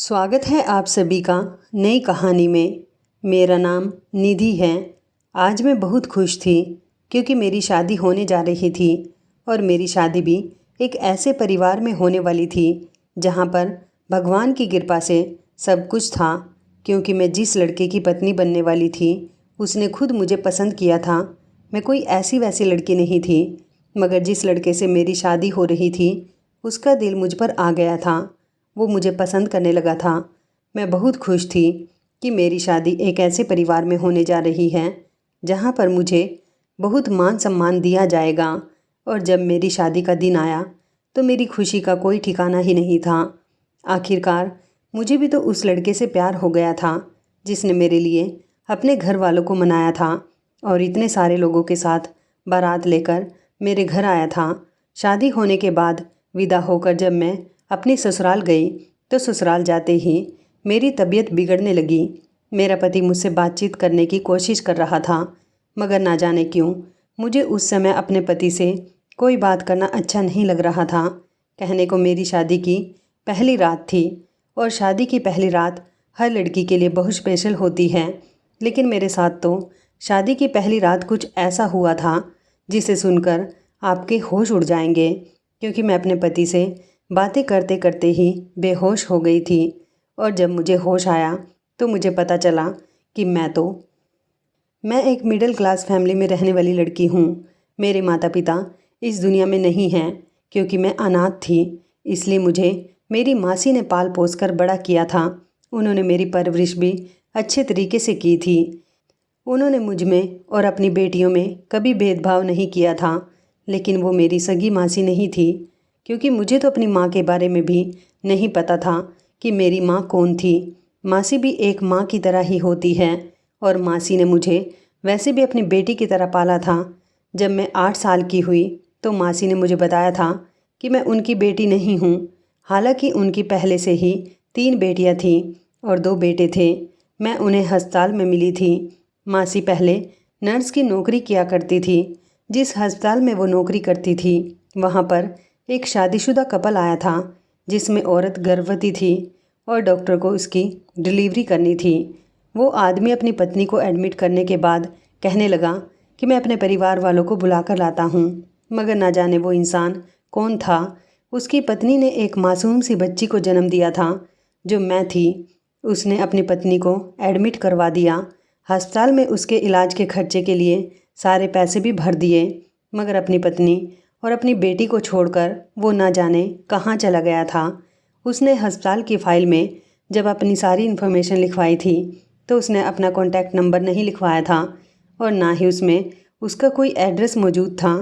स्वागत है आप सभी का नई कहानी में। मेरा नाम निधि है। आज मैं बहुत खुश थी क्योंकि मेरी शादी होने जा रही थी और मेरी शादी भी एक ऐसे परिवार में होने वाली थी जहाँ पर भगवान की कृपा से सब कुछ था। क्योंकि मैं जिस लड़के की पत्नी बनने वाली थी उसने खुद मुझे पसंद किया था। मैं कोई ऐसी वैसी लड़की नहीं थी, मगर जिस लड़के से मेरी शादी हो रही थी उसका दिल मुझ पर आ गया था। वो मुझे पसंद करने लगा था। मैं बहुत खुश थी कि मेरी शादी एक ऐसे परिवार में होने जा रही है जहाँ पर मुझे बहुत मान सम्मान दिया जाएगा। और जब मेरी शादी का दिन आया तो मेरी खुशी का कोई ठिकाना ही नहीं था। आखिरकार मुझे भी तो उस लड़के से प्यार हो गया था जिसने मेरे लिए अपने घर वालों को मनाया था और इतने सारे लोगों के साथ बारात लेकर मेरे घर आया था। शादी होने के बाद विदा होकर जब मैं अपने ससुराल गई तो ससुराल जाते ही मेरी तबीयत बिगड़ने लगी। मेरा पति मुझसे बातचीत करने की कोशिश कर रहा था, मगर ना जाने क्यों मुझे उस समय अपने पति से कोई बात करना अच्छा नहीं लग रहा था। कहने को मेरी शादी की पहली रात थी और शादी की पहली रात हर लड़की के लिए बहुत स्पेशल होती है, लेकिन मेरे साथ तो शादी की पहली रात कुछ ऐसा हुआ था जिसे सुनकर आपके होश उड़ जाएंगे। क्योंकि मैं अपने पति से बातें करते करते ही बेहोश हो गई थी और जब मुझे होश आया तो मुझे पता चला कि मैं एक मिडिल क्लास फैमिली में रहने वाली लड़की हूँ। मेरे माता पिता इस दुनिया में नहीं हैं क्योंकि मैं अनाथ थी, इसलिए मुझे मेरी मासी ने पाल पोस कर बड़ा किया था। उन्होंने मेरी परवरिश भी अच्छे तरीके से की थी। उन्होंने मुझ में और अपनी बेटियों में कभी भेदभाव नहीं किया था, लेकिन वो मेरी सगी मासी नहीं थी क्योंकि मुझे तो अपनी माँ के बारे में भी नहीं पता था कि मेरी माँ कौन थी। मासी भी एक माँ की तरह ही होती है और मासी ने मुझे वैसे भी अपनी बेटी की तरह पाला था। जब मैं 8 साल की हुई तो मासी ने मुझे बताया था कि मैं उनकी बेटी नहीं हूँ। हालांकि उनकी पहले से ही 3 बेटियाँ थीं और 2 बेटे थे। मैं उन्हें अस्पताल में मिली थी। मासी पहले नर्स की नौकरी किया करती थी। जिस अस्पताल में वो नौकरी करती थी वहाँ पर एक शादीशुदा कपल आया था जिसमें औरत गर्भवती थी और डॉक्टर को उसकी डिलीवरी करनी थी। वो आदमी अपनी पत्नी को एडमिट करने के बाद कहने लगा कि मैं अपने परिवार वालों को बुला कर लाता हूँ, मगर ना जाने वो इंसान कौन था। उसकी पत्नी ने एक मासूम सी बच्ची को जन्म दिया था जो मैं थी। उसने अपनी पत्नी को एडमिट करवा दिया। अस्पताल में उसके इलाज के खर्चे के लिए सारे पैसे भी भर दिए, मगर अपनी पत्नी और अपनी बेटी को छोड़कर वो ना जाने कहाँ चला गया था। उसने अस्पताल की फ़ाइल में जब अपनी सारी इन्फॉर्मेशन लिखवाई थी तो उसने अपना कॉन्टैक्ट नंबर नहीं लिखवाया था और ना ही उसमें उसका कोई एड्रेस मौजूद था।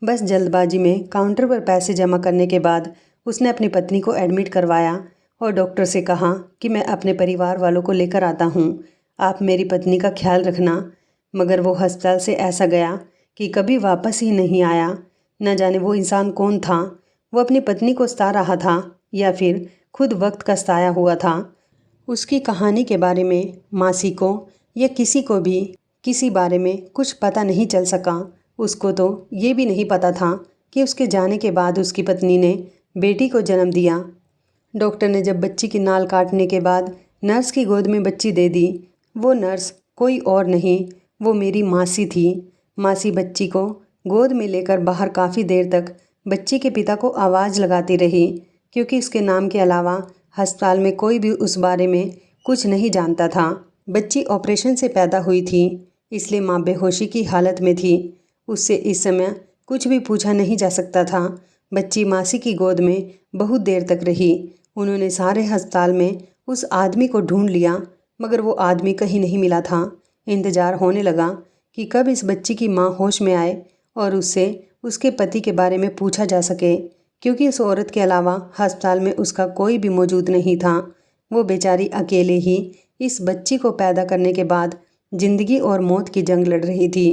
बस जल्दबाजी में काउंटर पर पैसे जमा करने के बाद उसने अपनी पत्नी को एडमिट करवाया और डॉक्टर से कहा कि मैं अपने परिवार वालों को लेकर आता हूँ, आप मेरी पत्नी का ख्याल रखना। मगर वो अस्पताल से ऐसा गया कि कभी वापस ही नहीं आया। न जाने वो इंसान कौन था। वो अपनी पत्नी को सता रहा था या फिर खुद वक्त का सताया हुआ था। उसकी कहानी के बारे में मासी को या किसी को भी किसी बारे में कुछ पता नहीं चल सका। उसको तो ये भी नहीं पता था कि उसके जाने के बाद उसकी पत्नी ने बेटी को जन्म दिया। डॉक्टर ने जब बच्ची की नाल काटने के बाद नर्स की गोद में बच्ची दे दी, वो नर्स कोई और नहीं, वो मेरी मासी थी। मासी बच्ची को गोद में लेकर बाहर काफ़ी देर तक बच्ची के पिता को आवाज़ लगाती रही क्योंकि उसके नाम के अलावा अस्पताल में कोई भी उस बारे में कुछ नहीं जानता था। बच्ची ऑपरेशन से पैदा हुई थी, इसलिए माँ बेहोशी की हालत में थी। उससे इस समय कुछ भी पूछा नहीं जा सकता था। बच्ची मासी की गोद में बहुत देर तक रही। उन्होंने सारे अस्पताल में उस आदमी को ढूंढ लिया, मगर वो आदमी कहीं नहीं मिला था। इंतज़ार होने लगा कि कब इस बच्ची की माँ होश में आए और उससे उसके पति के बारे में पूछा जा सके, क्योंकि उस औरत के अलावा अस्पताल में उसका कोई भी मौजूद नहीं था। वो बेचारी अकेले ही इस बच्ची को पैदा करने के बाद ज़िंदगी और मौत की जंग लड़ रही थी।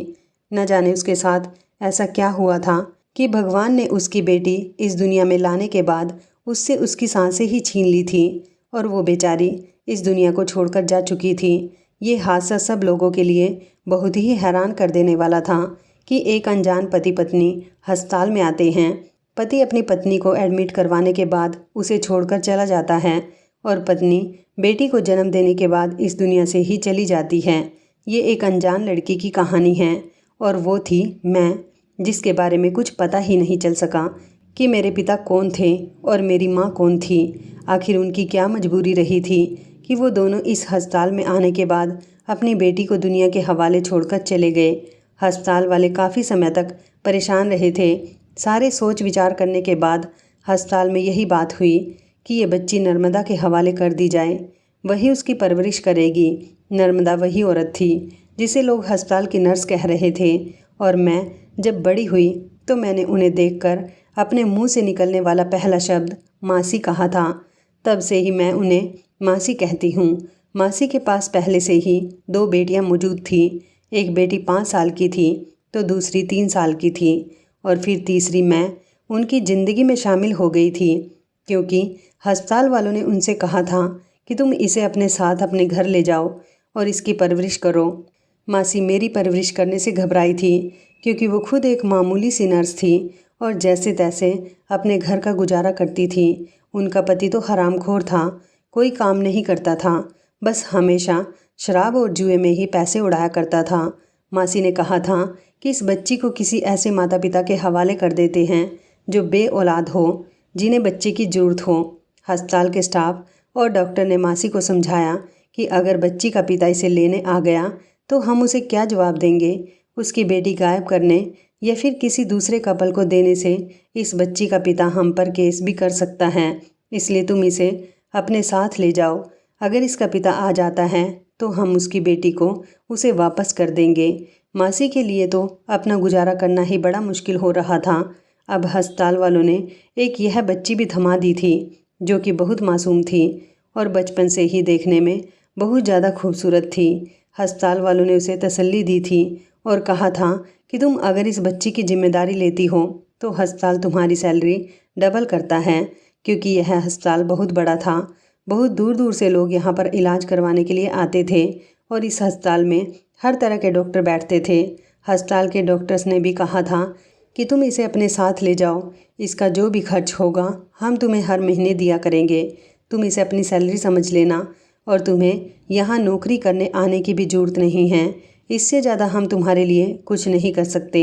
न जाने उसके साथ ऐसा क्या हुआ था कि भगवान ने उसकी बेटी इस दुनिया में लाने के बाद उससे उसकी सांसें ही छीन ली थी और वो बेचारी इस दुनिया को छोड़कर जा चुकी थी। ये हादसा सब लोगों के लिए बहुत ही हैरान कर देने वाला था कि एक अनजान पति पत्नी अस्पताल में आते हैं। पति अपनी पत्नी को एडमिट करवाने के बाद उसे छोड़कर चला जाता है और पत्नी बेटी को जन्म देने के बाद इस दुनिया से ही चली जाती है। ये एक अनजान लड़की की कहानी है और वो थी मैं, जिसके बारे में कुछ पता ही नहीं चल सका कि मेरे पिता कौन थे और मेरी माँ कौन थी। आखिर उनकी क्या मजबूरी रही थी कि वो दोनों इस अस्पताल में आने के बाद अपनी बेटी को दुनिया के हवाले छोड़कर चले गए। अस्पताल वाले काफ़ी समय तक परेशान रहे थे। सारे सोच विचार करने के बाद अस्पताल में यही बात हुई कि ये बच्ची नर्मदा के हवाले कर दी जाए, वही उसकी परवरिश करेगी। नर्मदा वही औरत थी जिसे लोग अस्पताल की नर्स कह रहे थे और मैं जब बड़ी हुई तो मैंने उन्हें देखकर अपने मुंह से निकलने वाला पहला शब्द मासी कहा था। तब से ही मैं उन्हें मासी कहती हूँ। मासी के पास पहले से ही 2 बेटियाँ मौजूद थी। एक बेटी 5 साल की थी तो दूसरी 3 साल की थी और फिर तीसरी मैं उनकी ज़िंदगी में शामिल हो गई थी क्योंकि अस्पताल वालों ने उनसे कहा था कि तुम इसे अपने साथ अपने घर ले जाओ और इसकी परवरिश करो। मासी मेरी परवरिश करने से घबराई थी क्योंकि वो खुद एक मामूली सी नर्स थी और जैसे तैसे अपने घर का गुजारा करती थी। उनका पति तो हरामखोर था, कोई काम नहीं करता था, बस हमेशा शराब और जुए में ही पैसे उड़ाया करता था। मासी ने कहा था कि इस बच्ची को किसी ऐसे माता पिता के हवाले कर देते हैं जो बे औलाद हो, जिन्हें बच्चे की ज़रूरत हो। अस्पताल के स्टाफ और डॉक्टर ने मासी को समझाया कि अगर बच्ची का पिता इसे लेने आ गया तो हम उसे क्या जवाब देंगे। उसकी बेटी गायब करने या फिर किसी दूसरे कपल को देने से इस बच्ची का पिता हम पर केस भी कर सकता है, इसलिए तुम इसे अपने साथ ले जाओ। अगर इसका पिता आ जाता है तो हम उसकी बेटी को उसे वापस कर देंगे। मासी के लिए तो अपना गुजारा करना ही बड़ा मुश्किल हो रहा था। अब अस्पताल वालों ने एक यह बच्ची भी थमा दी थी जो कि बहुत मासूम थी और बचपन से ही देखने में बहुत ज़्यादा खूबसूरत थी। अस्पताल वालों ने उसे तसल्ली दी थी और कहा था कि तुम अगर इस बच्ची की जिम्मेदारी लेती हो तो अस्पताल तुम्हारी सैलरी डबल करता है, क्योंकि यह अस्पताल बहुत बड़ा था। बहुत दूर दूर से लोग यहाँ पर इलाज करवाने के लिए आते थे और इस अस्पताल में हर तरह के डॉक्टर बैठते थे। अस्पताल के डॉक्टर्स ने भी कहा था कि तुम इसे अपने साथ ले जाओ, इसका जो भी खर्च होगा हम तुम्हें हर महीने दिया करेंगे। तुम इसे अपनी सैलरी समझ लेना और तुम्हें यहाँ नौकरी करने आने की भी ज़रूरत नहीं है। इससे ज़्यादा हम तुम्हारे लिए कुछ नहीं कर सकते।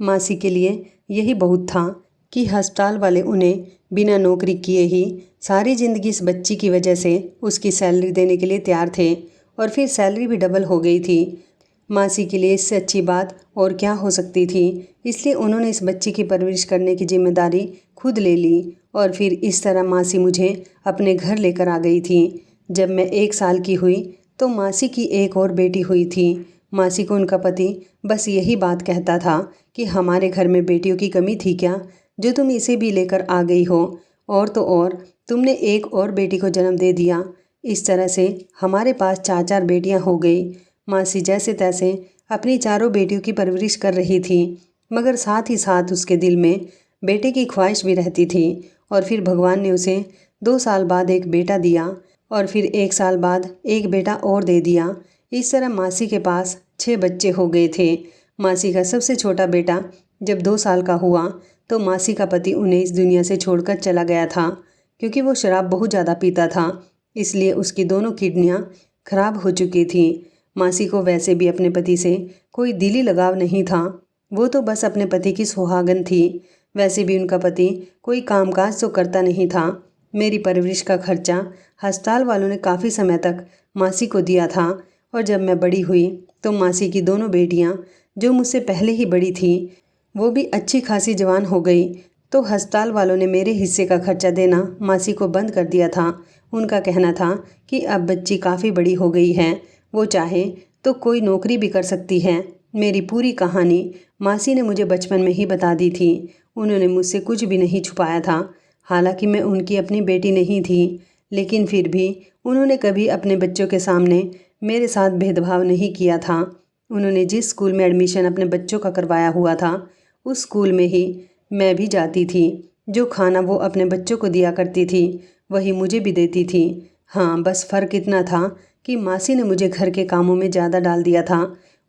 मासी के लिए यही बहुत था कि अस्पताल वाले उन्हें बिना नौकरी किए ही सारी ज़िंदगी इस बच्ची की वजह से उसकी सैलरी देने के लिए तैयार थे और फिर सैलरी भी डबल हो गई थी। मासी के लिए इससे अच्छी बात और क्या हो सकती थी, इसलिए उन्होंने इस बच्ची की परवरिश करने की जिम्मेदारी खुद ले ली और फिर इस तरह मासी मुझे अपने घर लेकर आ गई थी। जब मैं 1 साल की हुई तो मासी की एक और बेटी हुई थी। मासी को उनका पति बस यही बात कहता था कि हमारे घर में बेटियों की कमी थी क्या, जो तुम इसे भी लेकर आ गई हो, और तो और तुमने एक और बेटी को जन्म दे दिया। इस तरह से हमारे पास 4-4 बेटियां हो गई। मासी जैसे तैसे अपनी चारों बेटियों की परवरिश कर रही थी, मगर साथ ही साथ उसके दिल में बेटे की ख्वाहिश भी रहती थी। और फिर भगवान ने उसे 2 साल बाद एक बेटा दिया और फिर 1 साल बाद एक बेटा और दे दिया। इस तरह मासी के पास 6 बच्चे हो गए थे। मासी का सबसे छोटा बेटा जब 2 साल का हुआ तो मासी का पति उन्हें इस दुनिया से छोड़कर चला गया था, क्योंकि वो शराब बहुत ज़्यादा पीता था, इसलिए उसकी दोनों किडनियाँ खराब हो चुकी थी। मासी को वैसे भी अपने पति से कोई दिली लगाव नहीं था, वो तो बस अपने पति की सुहागन थी। वैसे भी उनका पति कोई कामकाज तो करता नहीं था। मेरी परवरिश का खर्चा अस्पताल वालों ने काफ़ी समय तक मासी को दिया था और जब मैं बड़ी हुई तो मासी की दोनों बेटियां, जो मुझसे पहले ही बड़ी थी, वो भी अच्छी खासी जवान हो गई। तो अस्पताल वालों ने मेरे हिस्से का खर्चा देना मासी को बंद कर दिया था। उनका कहना था कि अब बच्ची काफ़ी बड़ी हो गई है, वो चाहे तो कोई नौकरी भी कर सकती है। मेरी पूरी कहानी मासी ने मुझे बचपन में ही बता दी थी। उन्होंने मुझसे कुछ भी नहीं छुपाया था। हालांकि मैं उनकी अपनी बेटी नहीं थी, लेकिन फिर भी उन्होंने कभी अपने बच्चों के सामने मेरे साथ भेदभाव नहीं किया था। उन्होंने जिस स्कूल में एडमिशन अपने बच्चों का करवाया हुआ था उस स्कूल में ही मैं भी जाती थी। जो खाना वो अपने बच्चों को दिया करती थी वही मुझे भी देती थी। हाँ, बस फ़र्क इतना था कि मासी ने मुझे घर के कामों में ज़्यादा डाल दिया था।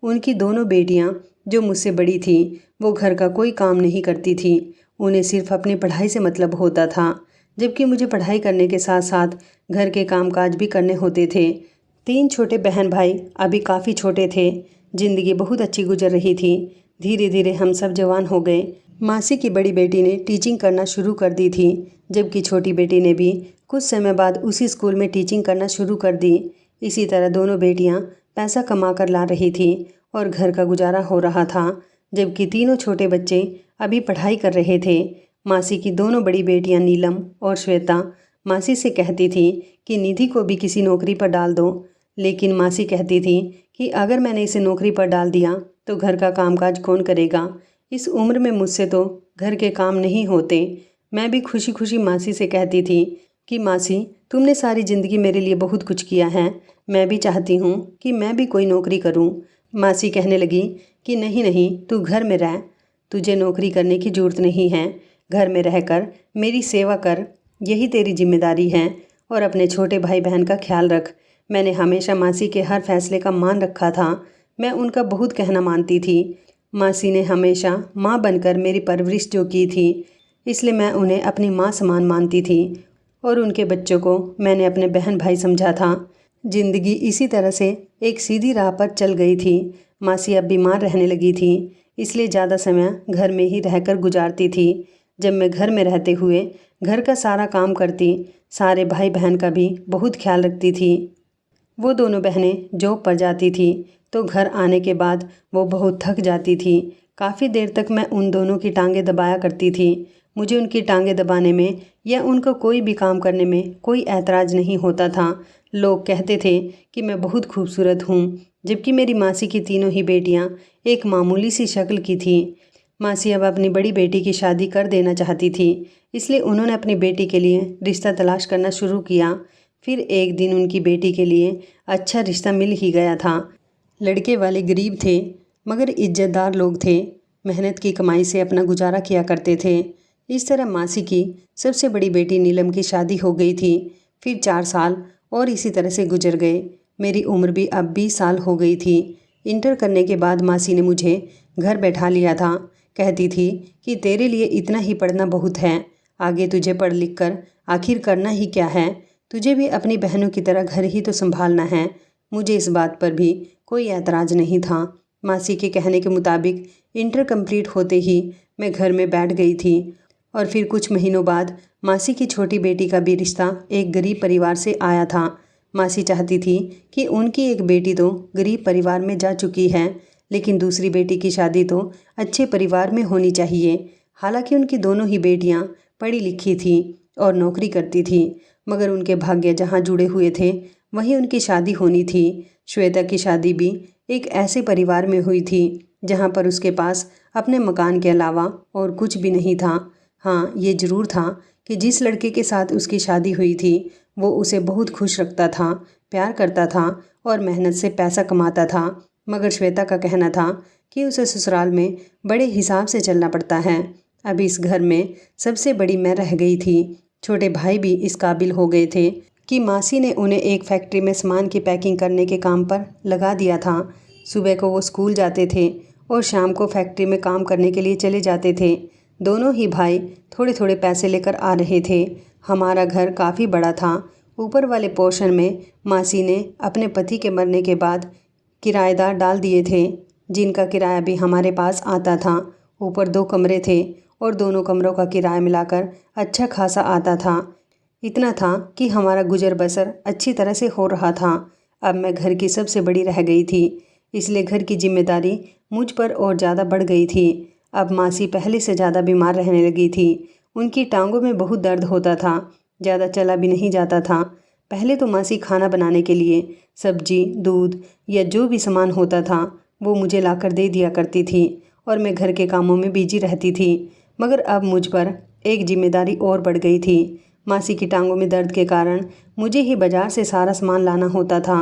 उनकी दोनों बेटियां जो मुझसे बड़ी थी वो घर का कोई काम नहीं करती थी, उन्हें सिर्फ अपनी पढ़ाई से मतलब होता था। जबकि मुझे पढ़ाई करने के साथ साथ घर के कामकाज भी करने होते थे। 3 छोटे बहन भाई अभी काफ़ी छोटे थे। ज़िंदगी बहुत अच्छी गुजर रही थी। धीरे धीरे हम सब जवान हो गए। मासी की बड़ी बेटी ने टीचिंग करना शुरू कर दी थी, जबकि छोटी बेटी ने भी कुछ समय बाद उसी स्कूल में टीचिंग करना शुरू कर दी। इसी तरह दोनों बेटियां पैसा कमा कर ला रही थी और घर का गुजारा हो रहा था, जबकि तीनों छोटे बच्चे अभी पढ़ाई कर रहे थे। मासी की दोनों बड़ी बेटियां नीलम और श्वेता मासी से कहती थी कि निधि को भी किसी नौकरी पर डाल दो, लेकिन मासी कहती थी कि अगर मैंने इसे नौकरी पर डाल दिया तो घर का कामकाज कौन करेगा। इस उम्र में मुझसे तो घर के काम नहीं होते। मैं भी खुशी खुशी मासी से कहती थी कि मासी, तुमने सारी ज़िंदगी मेरे लिए बहुत कुछ किया है, मैं भी चाहती हूँ कि मैं भी कोई नौकरी करूँ। मासी कहने लगी कि नहीं नहीं, तू घर में रह, तुझे नौकरी करने की ज़रूरत नहीं है। घर में रहकर मेरी सेवा कर, यही तेरी जिम्मेदारी है, और अपने छोटे भाई बहन का ख्याल रख। मैंने हमेशा मासी के हर फैसले का मान रखा था। मैं उनका बहुत कहना मानती थी। मासी ने हमेशा माँ बनकर मेरी परवरिश जो की थी, इसलिए मैं उन्हें अपनी माँ समान मानती थी और उनके बच्चों को मैंने अपने बहन भाई समझा था। जिंदगी इसी तरह से एक सीधी राह पर चल गई थी। मासी अब बीमार रहने लगी थी, इसलिए ज़्यादा समय घर में ही रहकर गुजारती थी। जब मैं घर में रहते हुए घर का सारा काम करती, सारे भाई बहन का भी बहुत ख्याल रखती थी। वो दोनों बहनें जॉब पर जाती थी तो घर आने के बाद वो बहुत थक जाती थी। काफ़ी देर तक मैं उन दोनों की टांगें दबाया करती थी। मुझे उनकी टांगें दबाने में या उनको कोई भी काम करने में कोई ऐतराज़ नहीं होता था। लोग कहते थे कि मैं बहुत खूबसूरत हूँ, जबकि मेरी मासी की तीनों ही बेटियाँ एक मामूली सी शक्ल की थी। मासी अब अपनी बड़ी बेटी की शादी कर देना चाहती थी, इसलिए उन्होंने अपनी बेटी के लिए रिश्ता तलाश करना शुरू किया। फिर एक दिन उनकी बेटी के लिए अच्छा रिश्ता मिल ही गया था। लड़के वाले गरीब थे, मगर इज्जतदार लोग थे। मेहनत की कमाई से अपना गुजारा किया करते थे। इस तरह मासी की सबसे बड़ी बेटी नीलम की शादी हो गई थी। फिर 4 साल और इसी तरह से गुजर गए। मेरी उम्र भी अब 20 साल हो गई थी। इंटर करने के बाद मासी ने मुझे घर बैठा लिया था। कहती थी कि तेरे लिए इतना ही पढ़ना बहुत है, आगे तुझे पढ़ लिख कर आखिर करना ही क्या है, तुझे भी अपनी बहनों की तरह घर ही तो संभालना है। मुझे इस बात पर भी कोई ऐतराज़ नहीं था। मासी के कहने के मुताबिक इंटर कंप्लीट होते ही मैं घर में बैठ गई थी और फिर कुछ महीनों बाद मासी की छोटी बेटी का भी रिश्ता एक गरीब परिवार से आया था। मासी चाहती थी कि उनकी एक बेटी तो गरीब परिवार में जा चुकी है, लेकिन दूसरी बेटी की शादी तो अच्छे परिवार में होनी चाहिए। हालांकि उनकी दोनों ही बेटियां पढ़ी लिखी थी और नौकरी करती थी, मगर उनके भाग्य जहां जुड़े हुए थे वहीं उनकी शादी होनी थी। श्वेता की शादी भी एक ऐसे परिवार में हुई थी जहां पर उसके पास अपने मकान के अलावा और कुछ भी नहीं था। हाँ, ये ज़रूर था कि जिस लड़के के साथ उसकी शादी हुई थी वो उसे बहुत खुश रखता था, प्यार करता था और मेहनत से पैसा कमाता था। मगर श्वेता का कहना था कि उसे ससुराल में बड़े हिसाब से चलना पड़ता है। अब इस घर में सबसे बड़ी मैं रह गई थी। छोटे भाई भी इस काबिल हो गए थे कि मासी ने उन्हें एक फैक्ट्री में सामान की पैकिंग करने के काम पर लगा दिया था। सुबह को वो स्कूल जाते थे और शाम को फैक्ट्री में काम करने के लिए चले जाते थे। दोनों ही भाई थोड़े थोड़े पैसे लेकर आ रहे थे। हमारा घर काफ़ी बड़ा था। ऊपर वाले पोर्शन में मासी ने अपने पति के मरने के बाद किराएदार डाल दिए थे, जिनका किराया भी हमारे पास आता था। ऊपर 2 कमरे थे और दोनों कमरों का किराया मिलाकर अच्छा खासा आता था। इतना था कि हमारा गुजर बसर अच्छी तरह से हो रहा था। अब मैं घर की सबसे बड़ी रह गई थी, इसलिए घर की जिम्मेदारी मुझ पर और ज़्यादा बढ़ गई थी। अब मासी पहले से ज़्यादा बीमार रहने लगी थी। उनकी टांगों में बहुत दर्द होता था, ज़्यादा चला भी नहीं जाता था। पहले तो मासी खाना बनाने के लिए सब्जी, दूध या जो भी सामान होता था वो मुझे लाकर दे दिया करती थी और मैं घर के कामों में बिजी रहती थी। मगर अब मुझ पर एक जिम्मेदारी और बढ़ गई थी। मासी की टांगों में दर्द के कारण मुझे ही बाज़ार से सारा सामान लाना होता था,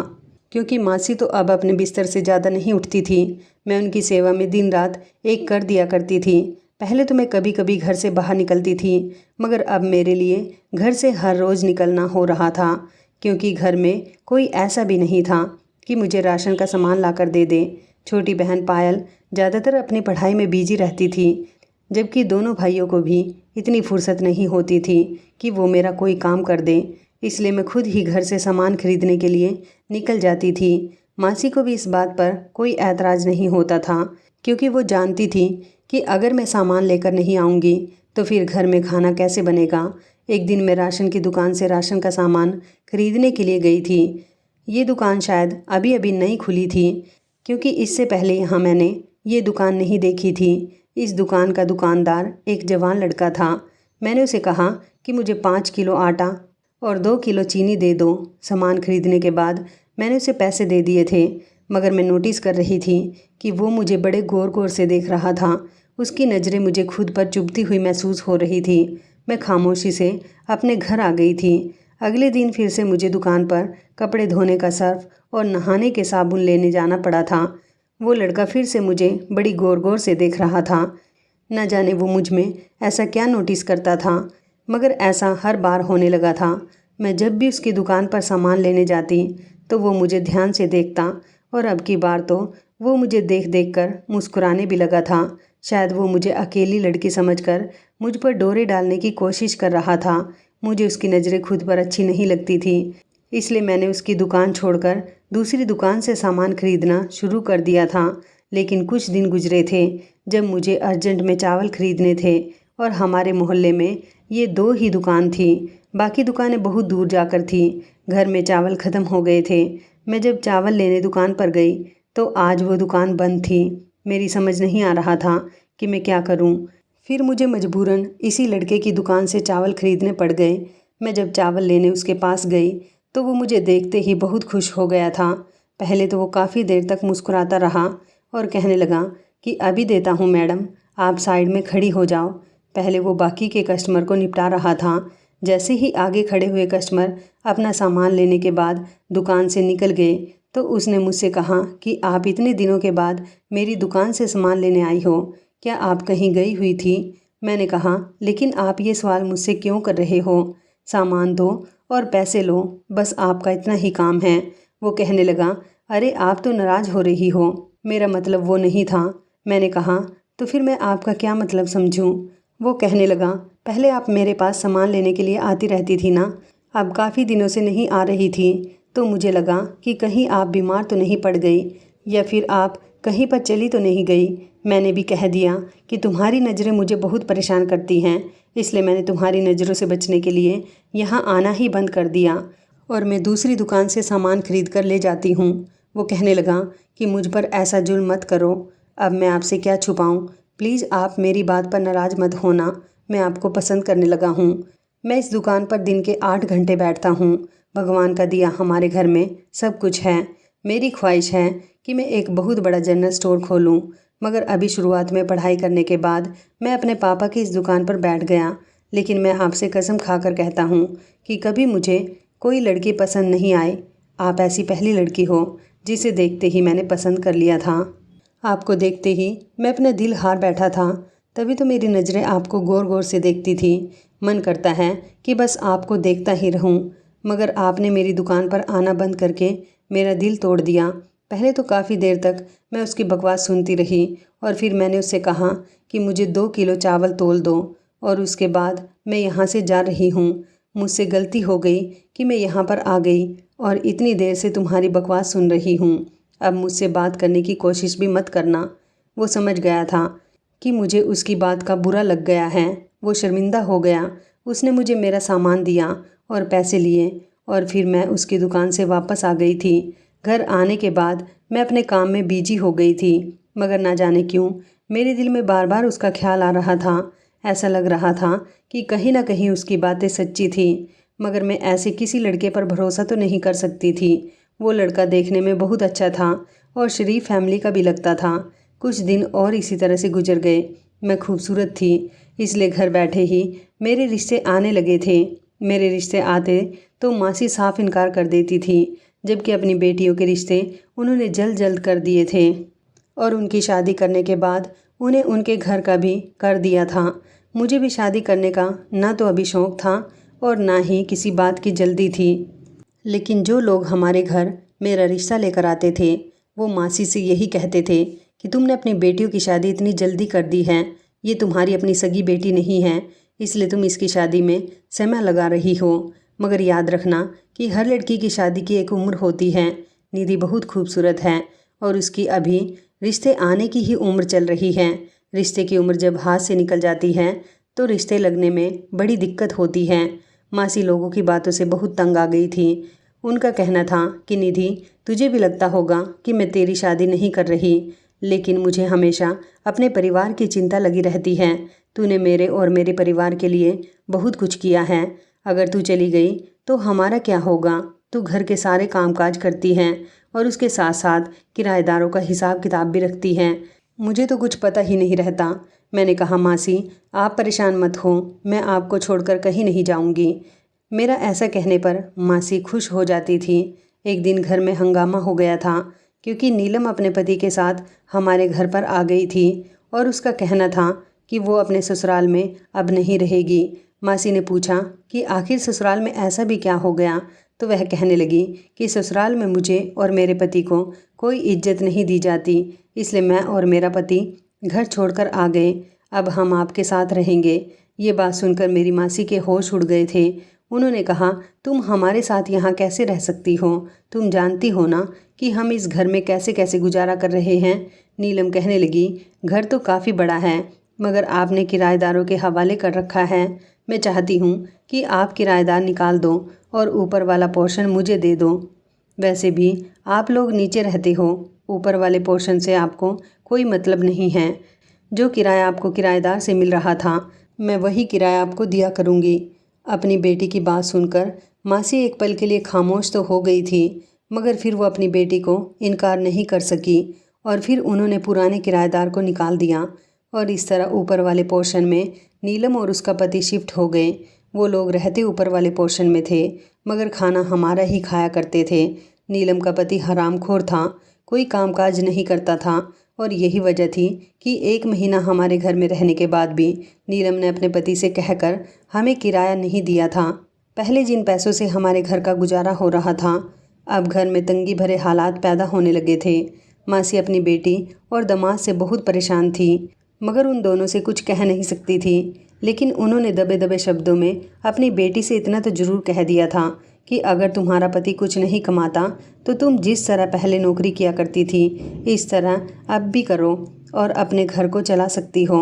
क्योंकि मासी तो अब अपने बिस्तर से ज़्यादा नहीं उठती थी। मैं उनकी सेवा में दिन रात एक कर दिया करती थी। पहले तो मैं कभी कभी घर से बाहर निकलती थी, मगर अब मेरे लिए घर से हर रोज़ निकलना हो रहा था, क्योंकि घर में कोई ऐसा भी नहीं था कि मुझे राशन का सामान ला कर दे दे। छोटी बहन पायल ज़्यादातर अपनी पढ़ाई में बिजी रहती थी। जबकि दोनों भाइयों को भी इतनी फुर्सत नहीं होती थी कि वो मेरा कोई काम कर दें। इसलिए मैं खुद ही घर से सामान खरीदने के लिए निकल जाती थी। मासी को भी इस बात पर कोई ऐतराज़ नहीं होता था, क्योंकि वो जानती थी कि अगर मैं सामान लेकर नहीं आऊँगी तो फिर घर में खाना कैसे बनेगा। एक दिन मैं राशन की दुकान से राशन का सामान खरीदने के लिए गई थी। ये दुकान शायद अभी अभी नई खुली थी, क्योंकि इससे पहले यहाँ मैंने ये दुकान नहीं देखी थी। इस दुकान का दुकानदार एक जवान लड़का था। मैंने उसे कहा कि मुझे 5 किलो आटा और 2 किलो चीनी दे दो। सामान खरीदने के बाद मैंने उसे पैसे दे दिए थे, मगर मैं नोटिस कर रही थी कि वो मुझे बड़े गौर गौर से देख रहा था। उसकी नज़रें मुझे खुद पर चुभती हुई महसूस हो रही थी। मैं खामोशी से अपने घर आ गई थी। अगले दिन फिर से मुझे दुकान पर कपड़े धोने का सर्फ और नहाने के साबुन लेने जाना पड़ा था। वो लड़का फिर से मुझे बड़ी गौर गौर से देख रहा था। न जाने वो मुझ में ऐसा क्या नोटिस करता था, मगर ऐसा हर बार होने लगा था। मैं जब भी उसकी दुकान पर सामान लेने जाती तो वो मुझे ध्यान से देखता, और अब की बार तो वो मुझे देख देख कर मुस्कुराने भी लगा था। शायद वो मुझे अकेली लड़की समझकर मुझ पर डोरे डालने की कोशिश कर रहा था। मुझे उसकी नज़रें खुद पर अच्छी नहीं लगती थी, इसलिए मैंने उसकी दुकान छोड़कर दूसरी दुकान से सामान खरीदना शुरू कर दिया था। लेकिन कुछ दिन गुजरे थे जब मुझे अर्जेंट में चावल खरीदने थे, और हमारे मोहल्ले में ये 2 ही दुकान थी। बाकी दुकानें बहुत दूर जाकर थी। घर में चावल ख़त्म हो गए थे। मैं जब चावल लेने दुकान पर गई तो आज वो दुकान बंद थी। मेरी समझ नहीं आ रहा था कि मैं क्या करूं। फिर मुझे मजबूरन इसी लड़के की दुकान से चावल खरीदने पड़ गए। मैं जब चावल लेने उसके पास गई तो वो मुझे देखते ही बहुत खुश हो गया था। पहले तो वो काफ़ी देर तक मुस्कुराता रहा और कहने लगा कि अभी देता हूँ मैडम, आप साइड में खड़ी हो जाओ। पहले वो बाकी के कस्टमर को निपटा रहा था। जैसे ही आगे खड़े हुए कस्टमर अपना सामान लेने के बाद दुकान से निकल गए तो उसने मुझसे कहा कि आप इतने दिनों के बाद मेरी दुकान से सामान लेने आई हो, क्या आप कहीं गई हुई थी? मैंने कहा, लेकिन आप ये सवाल मुझसे क्यों कर रहे हो? सामान दो और पैसे लो, बस आपका इतना ही काम है। वो कहने लगा, अरे आप तो नाराज़ हो रही हो, मेरा मतलब वो नहीं था। मैंने कहा, तो फिर मैं आपका क्या मतलब समझूं? वो कहने लगा, पहले आप मेरे पास सामान लेने के लिए आती रहती थी ना, अब काफ़ी दिनों से नहीं आ रही थी, तो मुझे लगा कि कहीं आप बीमार तो नहीं पड़ गई, या फिर आप कहीं पर चली तो नहीं गई। मैंने भी कह दिया कि तुम्हारी नज़रें मुझे बहुत परेशान करती हैं, इसलिए मैंने तुम्हारी नज़रों से बचने के लिए यहाँ आना ही बंद कर दिया और मैं दूसरी दुकान से सामान खरीद कर ले जाती हूँ। वो कहने लगा कि मुझ पर ऐसा जुल्म मत करो, अब मैं आपसे क्या छुपाऊँ, प्लीज़ आप मेरी बात पर नाराज़ मत होना, मैं आपको पसंद करने लगा हूँ। मैं इस दुकान पर दिन के 8 घंटे बैठता हूँ। भगवान का दिया हमारे घर में सब कुछ है। मेरी ख्वाहिश है कि मैं एक बहुत बड़ा जनरल स्टोर खोलूँ, मगर अभी शुरुआत में पढ़ाई करने के बाद मैं अपने पापा की इस दुकान पर बैठ गया। लेकिन मैं आपसे कसम खाकर कहता हूँ कि कभी मुझे कोई लड़की पसंद नहीं आए। आप ऐसी पहली लड़की हो जिसे देखते ही मैंने पसंद कर लिया था। आपको देखते ही मैं अपना दिल हार बैठा था। तभी तो मेरी नज़रें आपको गौर गौर से देखती थी। मन करता है कि बस आपको देखता ही रहूं, मगर आपने मेरी दुकान पर आना बंद करके मेरा दिल तोड़ दिया। पहले तो काफ़ी देर तक मैं उसकी बकवास सुनती रही, और फिर मैंने उससे कहा कि मुझे 2 किलो चावल तोल दो, और उसके बाद मैं यहाँ से जा रही हूँ। मुझसे गलती हो गई कि मैं यहाँ पर आ गई और इतनी देर से तुम्हारी बकवास सुन रही हूँ। अब मुझसे बात करने की कोशिश भी मत करना। वो समझ गया था कि मुझे उसकी बात का बुरा लग गया है। वो शर्मिंदा हो गया। उसने मुझे मेरा सामान दिया और पैसे लिए, और फिर मैं उसकी दुकान से वापस आ गई थी। घर आने के बाद मैं अपने काम में बिजी हो गई थी, मगर ना जाने क्यों मेरे दिल में बार बार उसका ख्याल आ रहा था। ऐसा लग रहा था कि कहीं ना कहीं उसकी बातें सच्ची थी, मगर मैं ऐसे किसी लड़के पर भरोसा तो नहीं कर सकती थी। वो लड़का देखने में बहुत अच्छा था और शरीफ फैमिली का भी लगता था। कुछ दिन और इसी तरह से गुजर गए। मैं खूबसूरत थी, इसलिए घर बैठे ही मेरे रिश्ते आने लगे थे। मेरे रिश्ते आते तो मासी साफ इनकार कर देती थी, जबकि अपनी बेटियों के रिश्ते उन्होंने जल्द जल्द कर दिए थे, और उनकी शादी करने के बाद उन्हें उनके घर का भी कर दिया था। मुझे भी शादी करने का ना तो अभी शौक़ था और ना ही किसी बात की जल्दी थी। लेकिन जो लोग हमारे घर मेरा रिश्ता लेकर आते थे वो मासी से यही कहते थे कि तुमने अपनी बेटियों की शादी इतनी जल्दी कर दी है, ये तुम्हारी अपनी सगी बेटी नहीं है, इसलिए तुम इसकी शादी में समय लगा रही हो। मगर याद रखना कि हर लड़की की शादी की एक उम्र होती है। निधि बहुत खूबसूरत है और उसकी अभी रिश्ते आने की ही उम्र चल रही है। रिश्ते की उम्र जब हाथ से निकल जाती है तो रिश्ते लगने में बड़ी दिक्कत होती है। मासी लोगों की बातों से बहुत तंग आ गई थी। उनका कहना था कि निधि, तुझे भी लगता होगा कि मैं तेरी शादी नहीं कर रही, लेकिन मुझे हमेशा अपने परिवार की चिंता लगी रहती है। तूने मेरे और मेरे परिवार के लिए बहुत कुछ किया है। अगर तू चली गई तो हमारा क्या होगा? तू घर के सारे कामकाज करती है और उसके साथ साथ किराएदारों का हिसाब किताब भी रखती है। मुझे तो कुछ पता ही नहीं रहता। मैंने कहा, मासी आप परेशान मत हो, मैं आपको छोड़कर कहीं नहीं जाऊंगी। मेरा ऐसा कहने पर मासी खुश हो जाती थी। एक दिन घर में हंगामा हो गया था क्योंकि नीलम अपने पति के साथ हमारे घर पर आ गई थी और उसका कहना था कि वो अपने ससुराल में अब नहीं रहेगी। मासी ने पूछा कि आखिर ससुराल में ऐसा भी क्या हो गया, तो वह कहने लगी कि ससुराल में मुझे और मेरे पति को कोई इज्जत नहीं दी जाती, इसलिए मैं और मेरा पति घर छोड़कर आ गए। अब हम आपके साथ रहेंगे। ये बात सुनकर मेरी मासी के होश उड़ गए थे। उन्होंने कहा, तुम हमारे साथ यहाँ कैसे रह सकती हो? तुम जानती हो ना कि हम इस घर में कैसे कैसे गुजारा कर रहे हैं। नीलम कहने लगी, घर तो काफ़ी बड़ा है मगर आपने किराएदारों के हवाले कर रखा है। मैं चाहती हूँ कि आप किराएदार निकाल दो और ऊपर वाला पोर्शन मुझे दे दो। वैसे भी आप लोग नीचे रहते हो, ऊपर वाले पोर्शन से आपको कोई मतलब नहीं है। जो किराया आपको किराएदार से मिल रहा था, मैं वही किराया आपको दिया करूँगी। अपनी बेटी की बात सुनकर मासी एक पल के लिए खामोश तो हो गई थी, मगर फिर वो अपनी बेटी को इनकार नहीं कर सकी और फिर उन्होंने पुराने किराएदार को निकाल दिया और इस तरह ऊपर वाले पोर्शन में नीलम और उसका पति शिफ्ट हो गए। वो लोग रहते ऊपर वाले पोर्शन में थे मगर खाना हमारा ही खाया करते थे। नीलम का पति हरामखोर था, कोई कामकाज नहीं करता था और यही वजह थी कि 1 महीना हमारे घर में रहने के बाद भी नीलम ने अपने पति से कहकर हमें किराया नहीं दिया था। पहले जिन पैसों से हमारे घर का गुजारा हो रहा था, अब घर में तंगी भरे हालात पैदा होने लगे थे। मासी अपनी बेटी और दामाद से बहुत परेशान थी मगर उन दोनों से कुछ कह नहीं सकती थी। लेकिन उन्होंने दबे दबे शब्दों में अपनी बेटी से इतना तो ज़रूर कह दिया था कि अगर तुम्हारा पति कुछ नहीं कमाता तो तुम जिस तरह पहले नौकरी किया करती थी, इस तरह अब भी करो और अपने घर को चला सकती हो।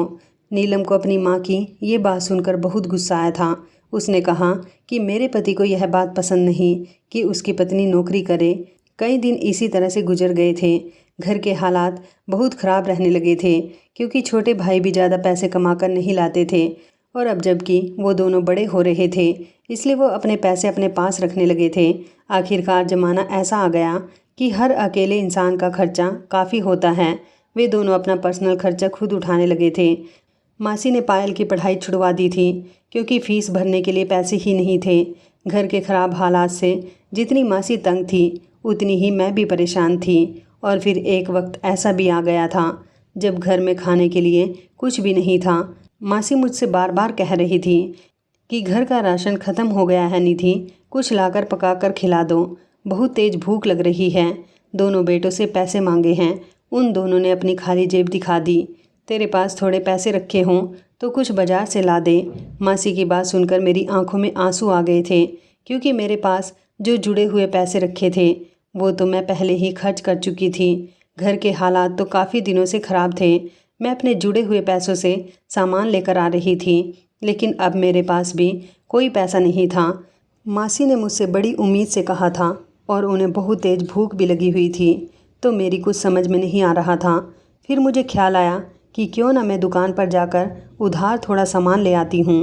नीलम को अपनी माँ की ये बात सुनकर बहुत गुस्सा आया था। उसने कहा कि मेरे पति को यह बात पसंद नहीं कि उसकी पत्नी नौकरी करे। कई दिन इसी तरह से गुजर गए थे। घर के हालात बहुत ख़राब रहने लगे थे क्योंकि छोटे भाई भी ज़्यादा पैसे कमाकर नहीं लाते थे और अब जबकि वो दोनों बड़े हो रहे थे, इसलिए वो अपने पैसे अपने पास रखने लगे थे। आखिरकार ज़माना ऐसा आ गया कि हर अकेले इंसान का खर्चा काफ़ी होता है। वे दोनों अपना पर्सनल खर्चा खुद उठाने लगे थे। मासी ने पायल की पढ़ाई छुड़वा दी थी क्योंकि फ़ीस भरने के लिए पैसे ही नहीं थे। घर के ख़राब हालात से जितनी मासी तंग थी उतनी ही मैं भी परेशान थी। और फिर एक वक्त ऐसा भी आ गया था जब घर में खाने के लिए कुछ भी नहीं था। मासी मुझसे बार बार कह रही थी कि घर का राशन ख़त्म हो गया है निधि, कुछ लाकर पकाकर खिला दो, बहुत तेज़ भूख लग रही है। दोनों बेटों से पैसे मांगे हैं, उन दोनों ने अपनी खाली जेब दिखा दी। तेरे पास थोड़े पैसे रखे हों तो कुछ बाजार से ला दे। मासी की बात सुनकर मेरी आंखों में आंसू आ गए थे क्योंकि मेरे पास जो जुड़े हुए पैसे रखे थे वो तो मैं पहले ही खर्च कर चुकी थी। घर के हालात तो काफ़ी दिनों से ख़राब थे। मैं अपने जुड़े हुए पैसों से सामान लेकर आ रही थी, लेकिन अब मेरे पास भी कोई पैसा नहीं था। मासी ने मुझसे बड़ी उम्मीद से कहा था और उन्हें बहुत तेज़ भूख भी लगी हुई थी, तो मेरी कुछ समझ में नहीं आ रहा था। फिर मुझे ख्याल आया कि क्यों ना मैं दुकान पर जाकर उधार थोड़ा सामान ले आती हूँ।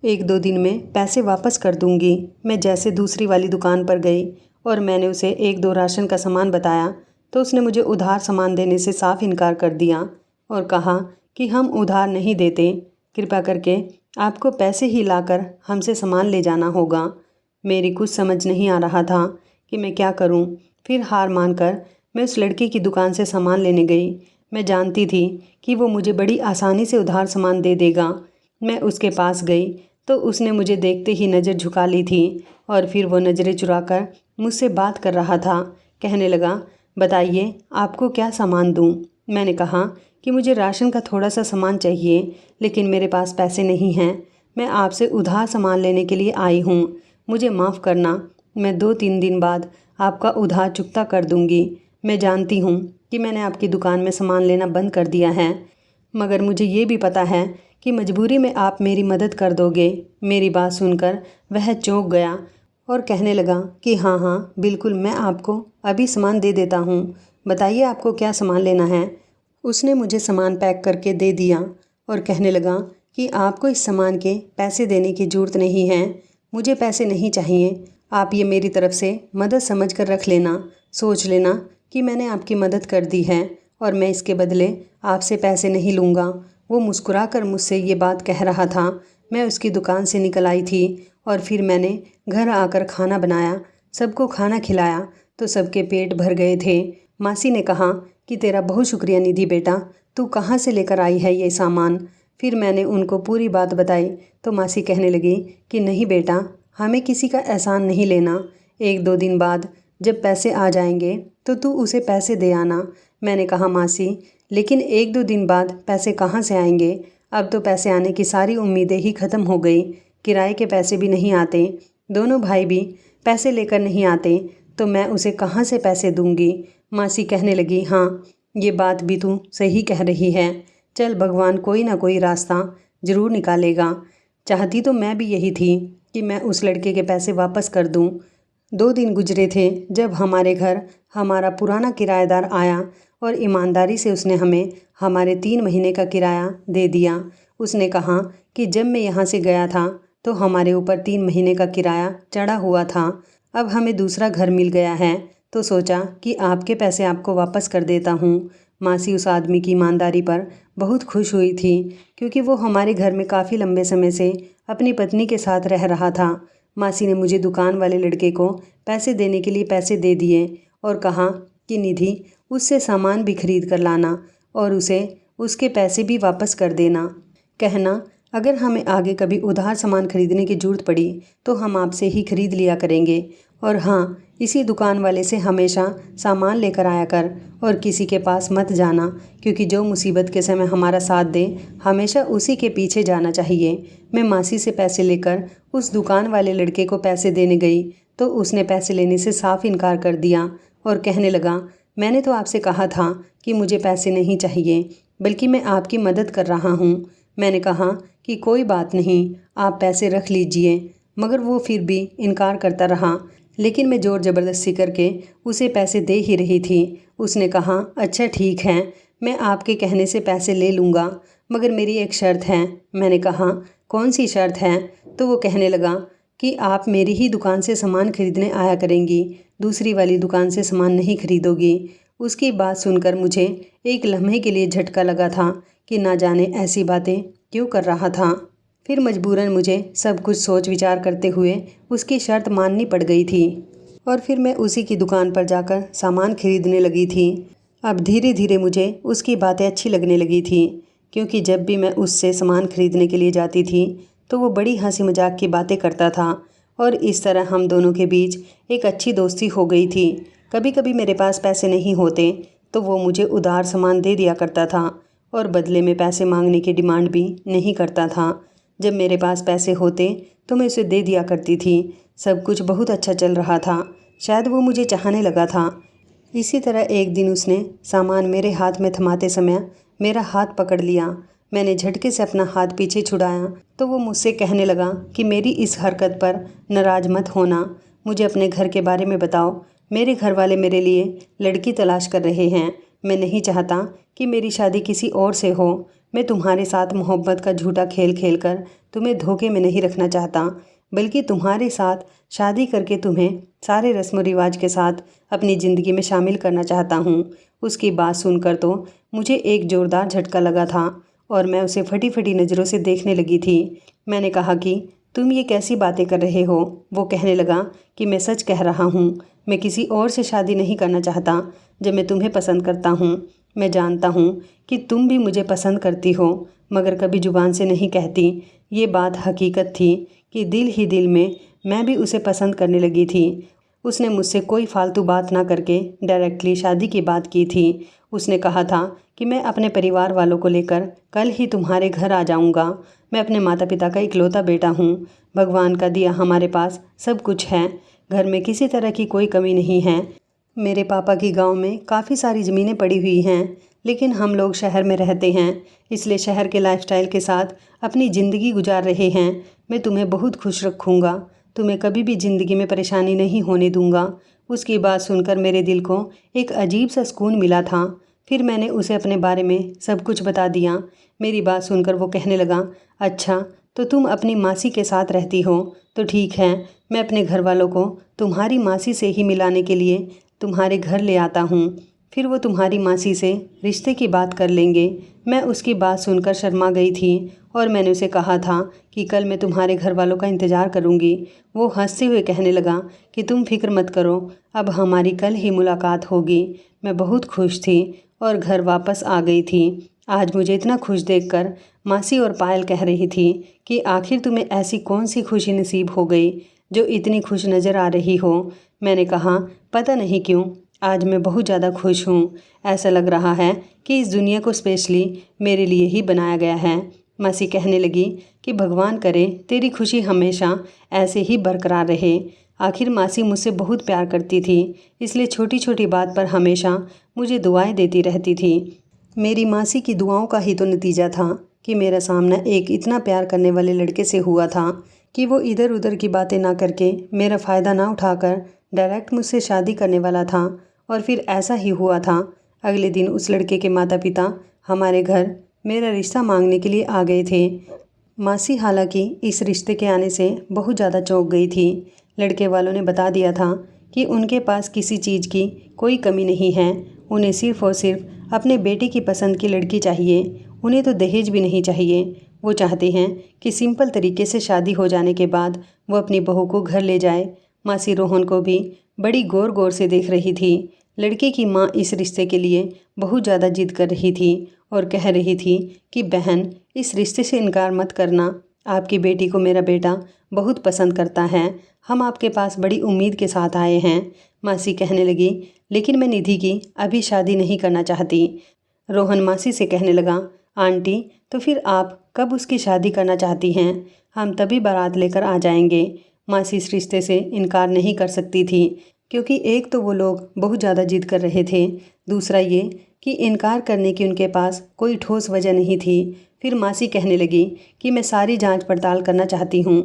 1-2 दिन में पैसे वापस कर दूँगी। मैं जैसे दूसरी वाली दुकान पर गई और मैंने उसे 1-2 राशन का सामान बताया तो उसने मुझे उधार सामान देने से साफ इनकार कर दिया और कहा कि हम उधार नहीं देते, कृपया करके आपको पैसे ही लाकर हमसे सामान ले जाना होगा। मेरी कुछ समझ नहीं आ रहा था कि मैं क्या करूं। फिर हार मानकर मैं उस लड़के की दुकान से सामान लेने गई। मैं जानती थी कि वो मुझे बड़ी आसानी से उधार सामान दे देगा। मैं उसके पास गई तो उसने मुझे देखते ही नज़र झुका ली थी और फिर वो नज़रें चुराकर मुझसे बात कर रहा था। कहने लगा, बताइए आपको क्या सामान दूं? मैंने कहा कि मुझे राशन का थोड़ा सा सामान चाहिए, लेकिन मेरे पास पैसे नहीं हैं। मैं आपसे उधार सामान लेने के लिए आई हूँ। मुझे माफ़ करना, मैं 2-3 दिन बाद आपका उधार चुकता कर दूँगी। मैं जानती हूँ कि मैंने आपकी दुकान में सामान लेना बंद कर दिया है, मगर मुझे ये भी पता है कि मजबूरी में आप मेरी मदद कर दोगे। मेरी बात सुनकर वह चौंक गया और कहने लगा कि हाँ हाँ बिल्कुल, मैं आपको अभी सामान दे देता हूँ। बताइए आपको क्या सामान लेना है। उसने मुझे सामान पैक करके दे दिया और कहने लगा कि आपको इस सामान के पैसे देने की ज़रूरत नहीं है। मुझे पैसे नहीं चाहिए। आप ये मेरी तरफ से मदद समझ कर रख लेना। सोच लेना कि मैंने आपकी मदद कर दी है और मैं इसके बदले आपसे पैसे नहीं लूँगा। वो मुस्कुराकर मुझसे ये बात कह रहा था। मैं उसकी दुकान से निकल आई थी और फिर मैंने घर आकर खाना बनाया, सबको खाना खिलाया तो सबके पेट भर गए थे। मासी ने कहा कि तेरा बहुत शुक्रिया निधि बेटा, तू कहाँ से लेकर आई है ये सामान। फिर मैंने उनको पूरी बात बताई तो मासी कहने लगी कि नहीं बेटा, हमें किसी का एहसान नहीं लेना। 1-2 दिन बाद जब पैसे आ जाएंगे तो तू उसे पैसे दे आना। मैंने कहा मासी, लेकिन 1-2 दिन बाद पैसे कहाँ से आएंगे। अब तो पैसे आने की सारी उम्मीदें ही ख़त्म हो गई। किराए के पैसे भी नहीं आते, दोनों भाई भी पैसे लेकर नहीं आते, तो मैं उसे कहाँ से पैसे दूंगी। मासी कहने लगी हाँ, ये बात भी तू सही कह रही है। चल, भगवान कोई ना कोई रास्ता ज़रूर निकालेगा। चाहती तो मैं भी यही थी कि मैं उस लड़के के पैसे वापस कर दूं। 2 दिन गुजरे थे जब हमारे घर हमारा पुराना किराएदार आया और ईमानदारी से उसने हमें हमारे 3 महीने का किराया दे दिया। उसने कहा कि जब मैं यहाँ से गया था तो हमारे ऊपर 3 महीने का किराया चढ़ा हुआ था। अब हमें दूसरा घर मिल गया है तो सोचा कि आपके पैसे आपको वापस कर देता हूँ। मासी उस आदमी की ईमानदारी पर बहुत खुश हुई थी, क्योंकि वो हमारे घर में काफ़ी लंबे समय से अपनी पत्नी के साथ रह रहा था। मासी ने मुझे दुकान वाले लड़के को पैसे देने के लिए पैसे दे दिए और कहा कि निधि, उससे सामान भी खरीद कर लाना और उसे उसके पैसे भी वापस कर देना। कहना अगर हमें आगे कभी उधार सामान खरीदने की ज़रूरत पड़ी तो हम आपसे ही खरीद लिया करेंगे। और हाँ, इसी दुकान वाले से हमेशा सामान लेकर आया कर और किसी के पास मत जाना, क्योंकि जो मुसीबत के समय हमारा साथ दे हमेशा उसी के पीछे जाना चाहिए। मैं मासी से पैसे लेकर उस दुकान वाले लड़के को पैसे देने गई तो उसने पैसे लेने से साफ इनकार कर दिया और कहने लगा मैंने तो आपसे कहा था कि मुझे पैसे नहीं चाहिए, बल्कि मैं आपकी मदद कर रहा हूँ। मैंने कहा कि कोई बात नहीं, आप पैसे रख लीजिए, मगर वो फिर भी इनकार करता रहा। लेकिन मैं ज़ोर ज़बरदस्ती करके उसे पैसे दे ही रही थी। उसने कहा अच्छा ठीक है, मैं आपके कहने से पैसे ले लूँगा, मगर मेरी एक शर्त है। मैंने कहा कौन सी शर्त है। तो वो कहने लगा कि आप मेरी ही दुकान से सामान खरीदने आया करेंगी, दूसरी वाली दुकान से सामान नहीं खरीदोगी। उसकी बात सुनकर मुझे एक लम्हे के लिए झटका लगा था कि ना जाने ऐसी बातें क्यों कर रहा था। फिर मजबूरन मुझे सब कुछ सोच विचार करते हुए उसकी शर्त माननी पड़ गई थी और फिर मैं उसी की दुकान पर जाकर सामान खरीदने लगी थी। अब धीरे धीरे मुझे उसकी बातें अच्छी लगने लगी थी, क्योंकि जब भी मैं उससे सामान खरीदने के लिए जाती थी तो वो बड़ी हंसी मजाक की बातें करता था और इस तरह हम दोनों के बीच एक अच्छी दोस्ती हो गई थी। कभी कभी मेरे पास पैसे नहीं होते तो वो मुझे उधार सामान दे दिया करता था और बदले में पैसे मांगने की डिमांड भी नहीं करता था। जब मेरे पास पैसे होते तो मैं उसे दे दिया करती थी। सब कुछ बहुत अच्छा चल रहा था, शायद वो मुझे चाहने लगा था। इसी तरह एक दिन उसने सामान मेरे हाथ में थमाते समय मेरा हाथ पकड़ लिया। मैंने झटके से अपना हाथ पीछे छुड़ाया तो वो मुझसे कहने लगा कि मेरी इस हरकत पर नाराज़ मत होना, मुझे अपने घर के बारे में बताओ। मेरे घर वाले मेरे लिए लड़की तलाश कर रहे हैं। मैं नहीं चाहता कि मेरी शादी किसी और से हो। मैं तुम्हारे साथ मोहब्बत का झूठा खेल खेल कर तुम्हें धोखे में नहीं रखना चाहता, बल्कि तुम्हारे साथ शादी करके तुम्हें सारे रस्म रिवाज के साथ अपनी ज़िंदगी में शामिल करना चाहता हूँ। उसकी बात सुनकर तो मुझे एक ज़ोरदार झटका लगा था और मैं उसे फटी फटी नज़रों से देखने लगी थी। मैंने कहा कि तुम ये कैसी बातें कर रहे हो। वो कहने लगा कि मैं सच कह रहा हूँ, मैं किसी और से शादी नहीं करना चाहता। जब मैं तुम्हें पसंद करता हूँ, मैं जानता हूँ कि तुम भी मुझे पसंद करती हो, मगर कभी ज़ुबान से नहीं कहती। ये बात हकीकत थी कि दिल ही दिल में मैं भी उसे पसंद करने लगी थी उसने मुझसे कोई फालतू बात ना करके डायरेक्टली शादी की बात की थी। उसने कहा था कि मैं अपने परिवार वालों को लेकर कल ही तुम्हारे घर आ जाऊंगा। मैं अपने माता पिता का इकलौता बेटा हूँ। भगवान का दिया हमारे पास सब कुछ है। घर में किसी तरह की कोई कमी नहीं है। मेरे पापा की गांव में काफ़ी सारी ज़मीनें पड़ी हुई हैं, लेकिन हम लोग शहर में रहते हैं, इसलिए शहर के लाइफस्टाइल के साथ अपनी ज़िंदगी गुजार रहे हैं। मैं तुम्हें बहुत खुश रखूँगा। तुम्हें कभी भी ज़िंदगी में परेशानी नहीं होने दूँगा। उसकी बात सुनकर मेरे दिल को एक अजीब सा सुकून मिला था। फिर मैंने उसे अपने बारे में सब कुछ बता दिया। मेरी बात सुनकर वो कहने लगा, अच्छा तो तुम अपनी मासी के साथ रहती हो, तो ठीक है, मैं अपने घर वालों को तुम्हारी मासी से ही मिलाने के लिए तुम्हारे घर ले आता हूँ। फिर वो तुम्हारी मासी से रिश्ते की बात कर लेंगे। मैं उसकी बात सुनकर शर्मा गई थी और मैंने उसे कहा था कि कल मैं तुम्हारे घर वालों का इंतज़ार करूँगी। वो हंसते हुए कहने लगा कि तुम फिक्र मत करो, अब हमारी कल ही मुलाकात होगी। मैं बहुत खुश थी और घर वापस आ गई थी। आज मुझे इतना खुश देखकर मासी और पायल कह रही थी कि आखिर तुम्हें ऐसी कौन सी खुशी नसीब हो गई जो इतनी खुश नज़र आ रही हो। मैंने कहा, पता नहीं क्यों आज मैं बहुत ज़्यादा खुश हूँ। ऐसा लग रहा है कि इस दुनिया को स्पेशली मेरे लिए ही बनाया गया है। मासी कहने लगी कि भगवान करे तेरी खुशी हमेशा ऐसे ही बरकरार रहे। आखिर मासी मुझसे बहुत प्यार करती थी, इसलिए छोटी छोटी बात पर हमेशा मुझे दुआएं देती रहती थी। मेरी मासी की दुआओं का ही तो नतीजा था कि मेरा सामना एक इतना प्यार करने वाले लड़के से हुआ था कि वो इधर उधर की बातें ना करके मेरा फ़ायदा ना उठाकर डायरेक्ट मुझसे शादी करने वाला था। और फिर ऐसा ही हुआ था। अगले दिन उस लड़के के माता पिता हमारे घर मेरा रिश्ता मांगने के लिए आ गए थे। मासी हालांकि इस रिश्ते के आने से बहुत ज़्यादा चौंक गई थी। लड़के वालों ने बता दिया था कि उनके पास किसी चीज़ की कोई कमी नहीं है। उन्हें सिर्फ़ और सिर्फ अपने बेटे की पसंद की लड़की चाहिए। उन्हें तो दहेज भी नहीं चाहिए। वो चाहते हैं कि सिंपल तरीके से शादी हो जाने के बाद वो अपनी बहू को घर ले जाए। मासी रोहन को भी बड़ी गौर गौर से देख रही थी। लड़के की माँ इस रिश्ते के लिए बहुत ज़्यादा जिद कर रही थी और कह रही थी कि बहन, इस रिश्ते से इनकार मत करना। आपकी बेटी को मेरा बेटा बहुत पसंद करता है। हम आपके पास बड़ी उम्मीद के साथ आए हैं। मासी कहने लगी, लेकिन मैं निधि की अभी शादी नहीं करना चाहती। रोहन मासी से कहने लगा, आंटी तो फिर आप कब उसकी शादी करना चाहती हैं? हम तभी बारात लेकर आ जाएंगे। मासी इस रिश्ते से इनकार नहीं कर सकती थी, क्योंकि एक तो वो लोग बहुत ज़्यादा जिद कर रहे थे, दूसरा ये कि इनकार करने की उनके पास कोई ठोस वजह नहीं थी। फिर मासी कहने लगी कि मैं सारी जांच पड़ताल करना चाहती हूँ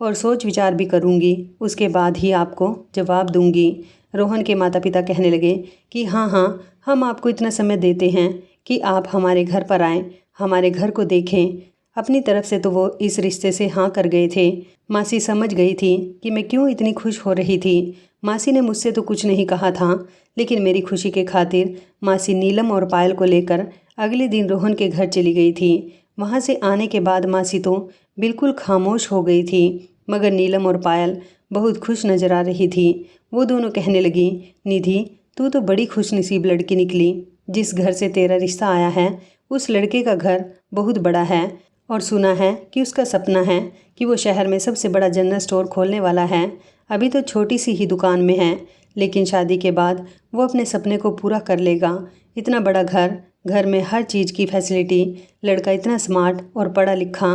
और सोच विचार भी करूँगी, उसके बाद ही आपको जवाब दूँगी। रोहन के माता पिता कहने लगे कि हाँ हाँ, हम आपको इतना समय देते हैं कि आप हमारे घर पर आएँ, हमारे घर को देखें। अपनी तरफ से तो वो इस रिश्ते से हाँ कर गए थे। मासी समझ गई थी कि मैं क्यों इतनी खुश हो रही थी। मासी ने मुझसे तो कुछ नहीं कहा था, लेकिन मेरी खुशी के खातिर मासी नीलम और पायल को लेकर अगले दिन रोहन के घर चली गई थी। वहाँ से आने के बाद मासी तो बिल्कुल खामोश हो गई थी, मगर नीलम और पायल बहुत खुश नज़र आ रही थी। वो दोनों कहने लगी, निधि तू तो बड़ी खुशनसीब लड़की निकली। जिस घर से तेरा रिश्ता आया है उस लड़के का घर बहुत बड़ा है और सुना है कि उसका सपना है कि वो शहर में सबसे बड़ा जनरल स्टोर खोलने वाला है। अभी तो छोटी सी ही दुकान में है, लेकिन शादी के बाद वो अपने सपने को पूरा कर लेगा। इतना बड़ा घर, घर में हर चीज़ की फैसिलिटी, लड़का इतना स्मार्ट और पढ़ा लिखा,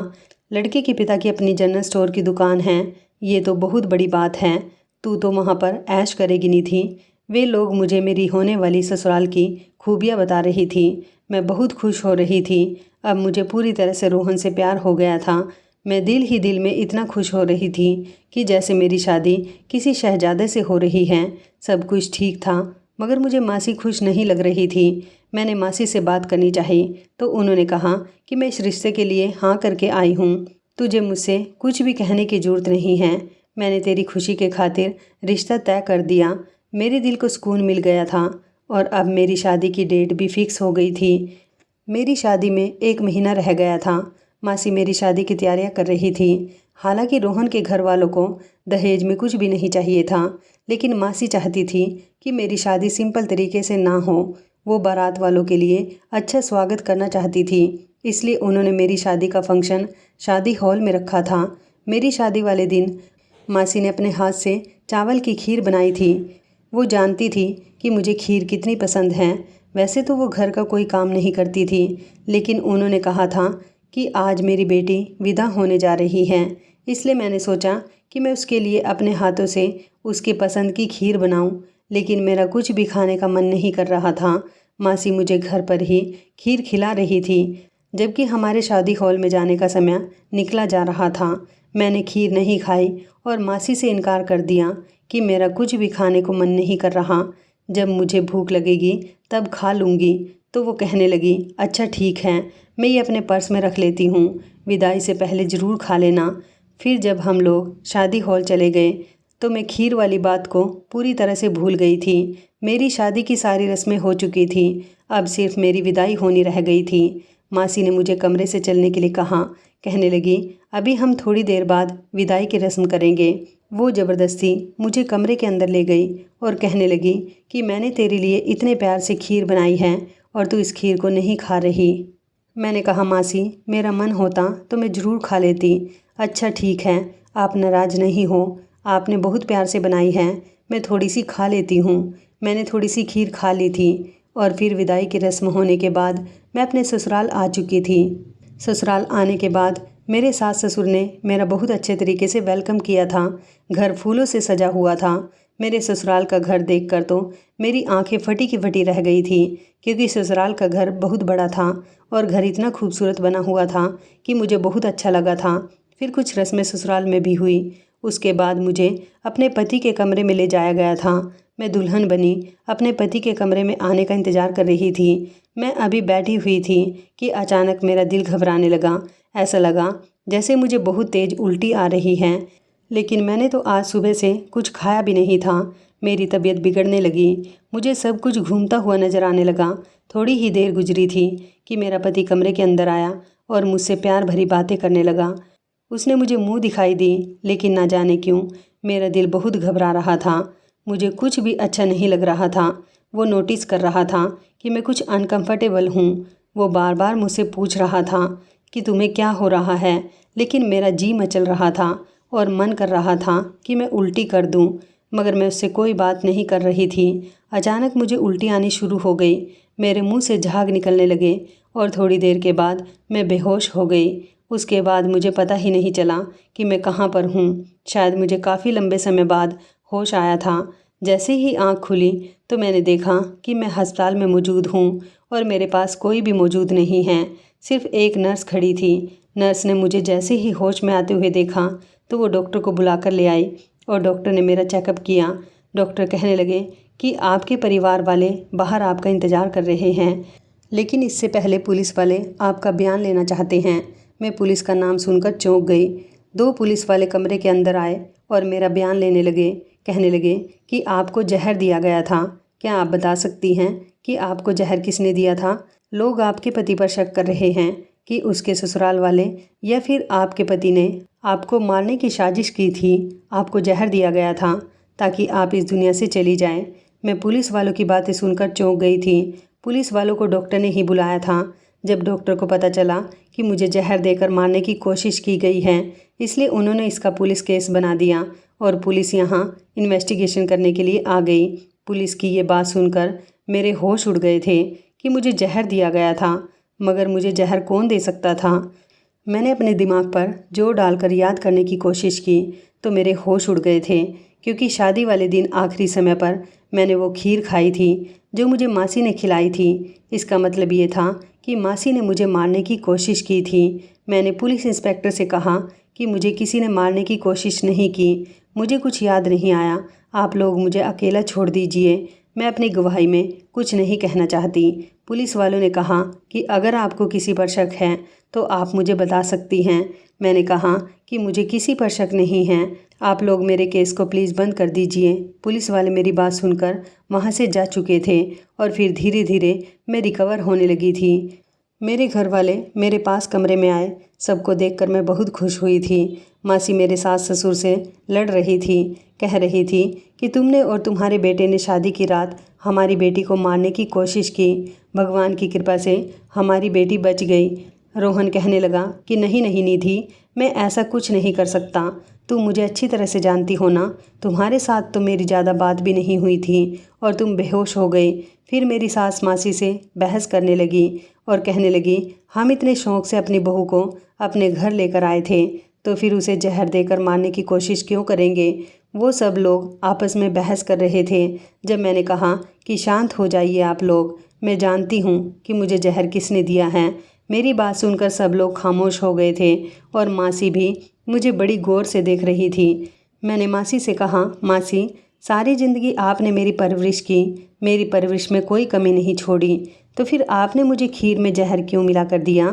लड़के के पिता की अपनी जनरल स्टोर की दुकान है। ये तो बहुत बड़ी बात है। तू तो वहाँ पर ऐश करेगी निधि। वे लोग मुझे मेरी होने वाली ससुराल की खूबियाँ बता रही थी। मैं बहुत खुश हो रही थी। अब मुझे पूरी तरह से रोहन से प्यार हो गया था। मैं दिल ही दिल में इतना खुश हो रही थी कि जैसे मेरी शादी किसी शहजादे से हो रही है। सब कुछ ठीक था, मगर मुझे मासी खुश नहीं लग रही थी। मैंने मासी से बात करनी चाहिए तो उन्होंने कहा कि मैं इस रिश्ते के लिए हाँ करके आई हूँ। तुझे मुझसे कुछ भी कहने की ज़रूरत नहीं है। मैंने तेरी खुशी के खातिर रिश्ता तय कर दिया। मेरे दिल को सुकून मिल गया था और अब मेरी शादी की डेट भी फिक्स हो गई थी। मेरी शादी में 1 महीना रह गया था। मासी मेरी शादी की तैयारियां कर रही थी। हालांकि रोहन के घर वालों को दहेज में कुछ भी नहीं चाहिए था, लेकिन मासी चाहती थी कि मेरी शादी सिंपल तरीके से ना हो। वो बारात वालों के लिए अच्छा स्वागत करना चाहती थी, इसलिए उन्होंने मेरी शादी का फंक्शन शादी हॉल में रखा था। मेरी शादी वाले दिन मासी ने अपने हाथ से चावल की खीर बनाई थी। वो जानती थी कि मुझे खीर कितनी पसंद है। वैसे तो वो घर का कोई काम नहीं करती थी, लेकिन उन्होंने कहा था कि आज मेरी बेटी विदा होने जा रही है, इसलिए मैंने सोचा कि मैं उसके लिए अपने हाथों से उसके पसंद की खीर बनाऊं। लेकिन मेरा कुछ भी खाने का मन नहीं कर रहा था। मासी मुझे घर पर ही खीर खिला रही थी, जबकि हमारे शादी हॉल में जाने का समय निकला जा रहा था। मैंने खीर नहीं खाई और मासी से इनकार कर दिया कि मेरा कुछ भी खाने को मन नहीं कर रहा। जब मुझे भूख लगेगी तब खा लूँगी। तो वो कहने लगी, अच्छा ठीक है, मैं ये अपने पर्स में रख लेती हूँ, विदाई से पहले ज़रूर खा लेना। फिर जब हम लोग शादी हॉल चले गए तो मैं खीर वाली बात को पूरी तरह से भूल गई थी। मेरी शादी की सारी रस्में हो चुकी थी, अब सिर्फ मेरी विदाई होनी रह गई थी। मासी ने मुझे कमरे से चलने के लिए कहा। कहने लगी, अभी हम थोड़ी देर बाद विदाई की रस्म करेंगे। वो ज़बरदस्ती मुझे कमरे के अंदर ले गई और कहने लगी कि मैंने तेरे लिए इतने प्यार से खीर बनाई है और तू इस खीर को नहीं खा रही। मैंने कहा, मासी मेरा मन होता तो मैं ज़रूर खा लेती। अच्छा ठीक है, आप नाराज़ नहीं हो, आपने बहुत प्यार से बनाई है, मैं थोड़ी सी खा लेती हूँ। मैंने थोड़ी सी खीर खा ली थी और फिर विदाई की रस्म होने के बाद मैं अपने ससुराल आ चुकी थी। ससुराल आने के बाद मेरे सास ससुर ने मेरा बहुत अच्छे तरीके से वेलकम किया था। घर फूलों से सजा हुआ था। मेरे ससुराल का घर देखकर तो मेरी आंखें फटी की फटी रह गई थी, क्योंकि ससुराल का घर बहुत बड़ा था और घर इतना खूबसूरत बना हुआ था कि मुझे बहुत अच्छा लगा था। फिर कुछ रस्में ससुराल में भी हुई। उसके बाद मुझे अपने पति के कमरे में ले जाया गया था। मैं दुल्हन बनी अपने पति के कमरे में आने का इंतज़ार कर रही थी। मैं अभी बैठी हुई थी कि अचानक मेरा दिल घबराने लगा। ऐसा लगा जैसे मुझे बहुत तेज़ उल्टी आ रही है। लेकिन मैंने तो आज सुबह से कुछ खाया भी नहीं था। मेरी तबीयत बिगड़ने लगी। मुझे सब कुछ घूमता हुआ नज़र आने लगा। थोड़ी ही देर गुजरी थी कि मेरा पति कमरे के अंदर आया और मुझसे प्यार भरी बातें करने लगा। उसने मुझे मुंह दिखाई दी, लेकिन ना जाने क्यों मेरा दिल बहुत घबरा रहा था। मुझे कुछ भी अच्छा नहीं लग रहा था। वो नोटिस कर रहा था कि मैं कुछ अनकंफर्टेबल हूँ। वो बार बार मुझसे पूछ रहा था कि तुम्हें क्या हो रहा है, लेकिन मेरा जी मचल रहा था और मन कर रहा था कि मैं उल्टी कर दूँ, मगर मैं उससे कोई बात नहीं कर रही थी। अचानक मुझे उल्टी आनी शुरू हो गई। मेरे मुंह से झाग निकलने लगे और थोड़ी देर के बाद मैं बेहोश हो गई। उसके बाद मुझे पता ही नहीं चला कि मैं कहाँ पर हूँ। शायद मुझे काफ़ी लंबे समय बाद होश आया था। जैसे ही आँख खुली तो मैंने देखा कि मैं अस्पताल में मौजूद हूँ और मेरे पास कोई भी मौजूद नहीं है, सिर्फ एक नर्स खड़ी थी। नर्स ने मुझे जैसे ही होश में आते हुए देखा तो वो डॉक्टर को बुलाकर ले आई और डॉक्टर ने मेरा चेकअप किया। डॉक्टर कहने लगे कि आपके परिवार वाले बाहर आपका इंतज़ार कर रहे हैं, लेकिन इससे पहले पुलिस वाले आपका बयान लेना चाहते हैं। मैं पुलिस का नाम सुनकर चौंक गई। 2 पुलिस वाले कमरे के अंदर आए और मेरा बयान लेने लगे। कहने लगे कि आपको जहर दिया गया था। क्या आप बता सकती हैं कि आपको जहर किसने दिया था? लोग आपके पति पर शक कर रहे हैं कि उसके ससुराल वाले या फिर आपके पति ने आपको मारने की साजिश की थी। आपको जहर दिया गया था ताकि आप इस दुनिया से चली जाएं। मैं पुलिस वालों की बातें सुनकर चौंक गई थी। पुलिस वालों को डॉक्टर ने ही बुलाया था। जब डॉक्टर को पता चला कि मुझे जहर देकर मारने की कोशिश की गई है, इसलिए उन्होंने इसका पुलिस केस बना दिया और पुलिस यहाँ इन्वेस्टिगेशन करने के लिए आ गई। पुलिस की ये बात सुनकर मेरे होश उड़ गए थे कि मुझे जहर दिया गया था, मगर मुझे जहर कौन दे सकता था? मैंने अपने दिमाग पर जोर डालकर याद करने की कोशिश की तो मेरे होश उड़ गए थे, क्योंकि शादी वाले दिन आखिरी समय पर मैंने वो खीर खाई थी जो मुझे मासी ने खिलाई थी। इसका मतलब ये था कि मासी ने मुझे मारने की कोशिश की थी। मैंने पुलिस इंस्पेक्टर से कहा कि मुझे किसी ने मारने की कोशिश नहीं की, मुझे कुछ याद नहीं आया, आप लोग मुझे अकेला छोड़ दीजिए, मैं अपनी गवाही में कुछ नहीं कहना चाहती। पुलिस वालों ने कहा कि अगर आपको किसी पर शक है तो आप मुझे बता सकती हैं। मैंने कहा कि मुझे किसी पर शक नहीं है, आप लोग मेरे केस को प्लीज़ बंद कर दीजिए। पुलिस वाले मेरी बात सुनकर वहाँ से जा चुके थे और फिर धीरे धीरे मैं रिकवर होने लगी थी। मेरे घर वाले मेरे पास कमरे में आए। सबको देखकर मैं बहुत खुश हुई थी। मासी मेरे सास ससुर से लड़ रही थी, कह रही थी कि तुमने और तुम्हारे बेटे ने शादी की रात हमारी बेटी को मारने की कोशिश की, भगवान की कृपा से हमारी बेटी बच गई। रोहन कहने लगा कि नहीं नहीं निधि, मैं ऐसा कुछ नहीं कर सकता। तुम मुझे अच्छी तरह से जानती हो ना। तुम्हारे साथ तो मेरी ज़्यादा बात भी नहीं हुई थी और तुम बेहोश हो गई। फिर मेरी सास मासी से बहस करने लगी और कहने लगी, हम इतने शौक़ से अपनी बहू को अपने घर लेकर आए थे, तो फिर उसे जहर देकर मारने की कोशिश क्यों करेंगे। वो सब लोग आपस में बहस कर रहे थे। जब मैंने कहा कि शांत हो जाइए आप लोग, मैं जानती हूँ कि मुझे जहर किसने दिया है, मेरी बात सुनकर सब लोग खामोश हो गए थे और मासी भी मुझे बड़ी गौर से देख रही थी। मैंने मासी से कहा, मासी, सारी ज़िंदगी आपने मेरी परवरिश की, मेरी परवरिश में कोई कमी नहीं छोड़ी, तो फिर आपने मुझे खीर में जहर क्यों मिला कर दिया।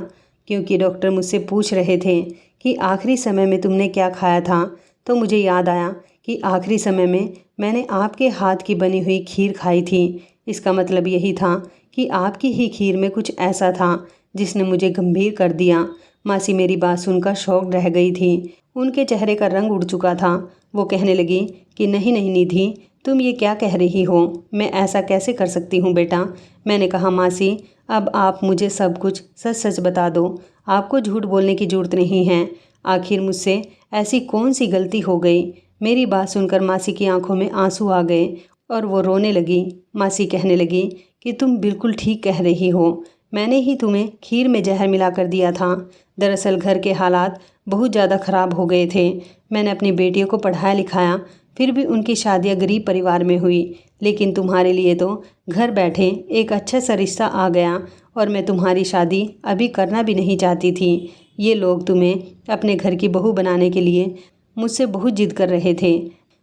क्योंकि डॉक्टर मुझसे पूछ रहे थे कि आखिरी समय में तुमने क्या खाया था, तो मुझे याद आया कि आखिरी समय में मैंने आपके हाथ की बनी हुई खीर खाई थी। इसका मतलब यही था कि आपकी ही खीर में कुछ ऐसा था जिसने मुझे गंभीर कर दिया। मासी मेरी बात सुनकर शॉक रह गई थी। उनके चेहरे का रंग उड़ चुका था। वो कहने लगी कि नहीं नहीं निधि, तुम ये क्या कह रही हो, मैं ऐसा कैसे कर सकती हूँ बेटा। मैंने कहा, मासी, अब आप मुझे सब कुछ सच सच बता दो, आपको झूठ बोलने की ज़रूरत नहीं है। आखिर मुझसे ऐसी कौन सी गलती हो गई। मेरी बात सुनकर मासी की आंखों में आंसू आ गए और वो रोने लगी। मासी कहने लगी कि तुम बिल्कुल ठीक कह रही हो, मैंने ही तुम्हें खीर में जहर मिला कर दिया था। दरअसल घर के हालात बहुत ज़्यादा ख़राब हो गए थे। मैंने अपनी बेटियों को पढ़ाया लिखाया, फिर भी उनकी शादियाँ गरीब परिवार में हुई, लेकिन तुम्हारे लिए तो घर बैठे एक अच्छा सा रिश्ता आ गया और मैं तुम्हारी शादी अभी करना भी नहीं चाहती थी। ये लोग तुम्हें अपने घर की बहू बनाने के लिए मुझसे बहुत जिद कर रहे थे।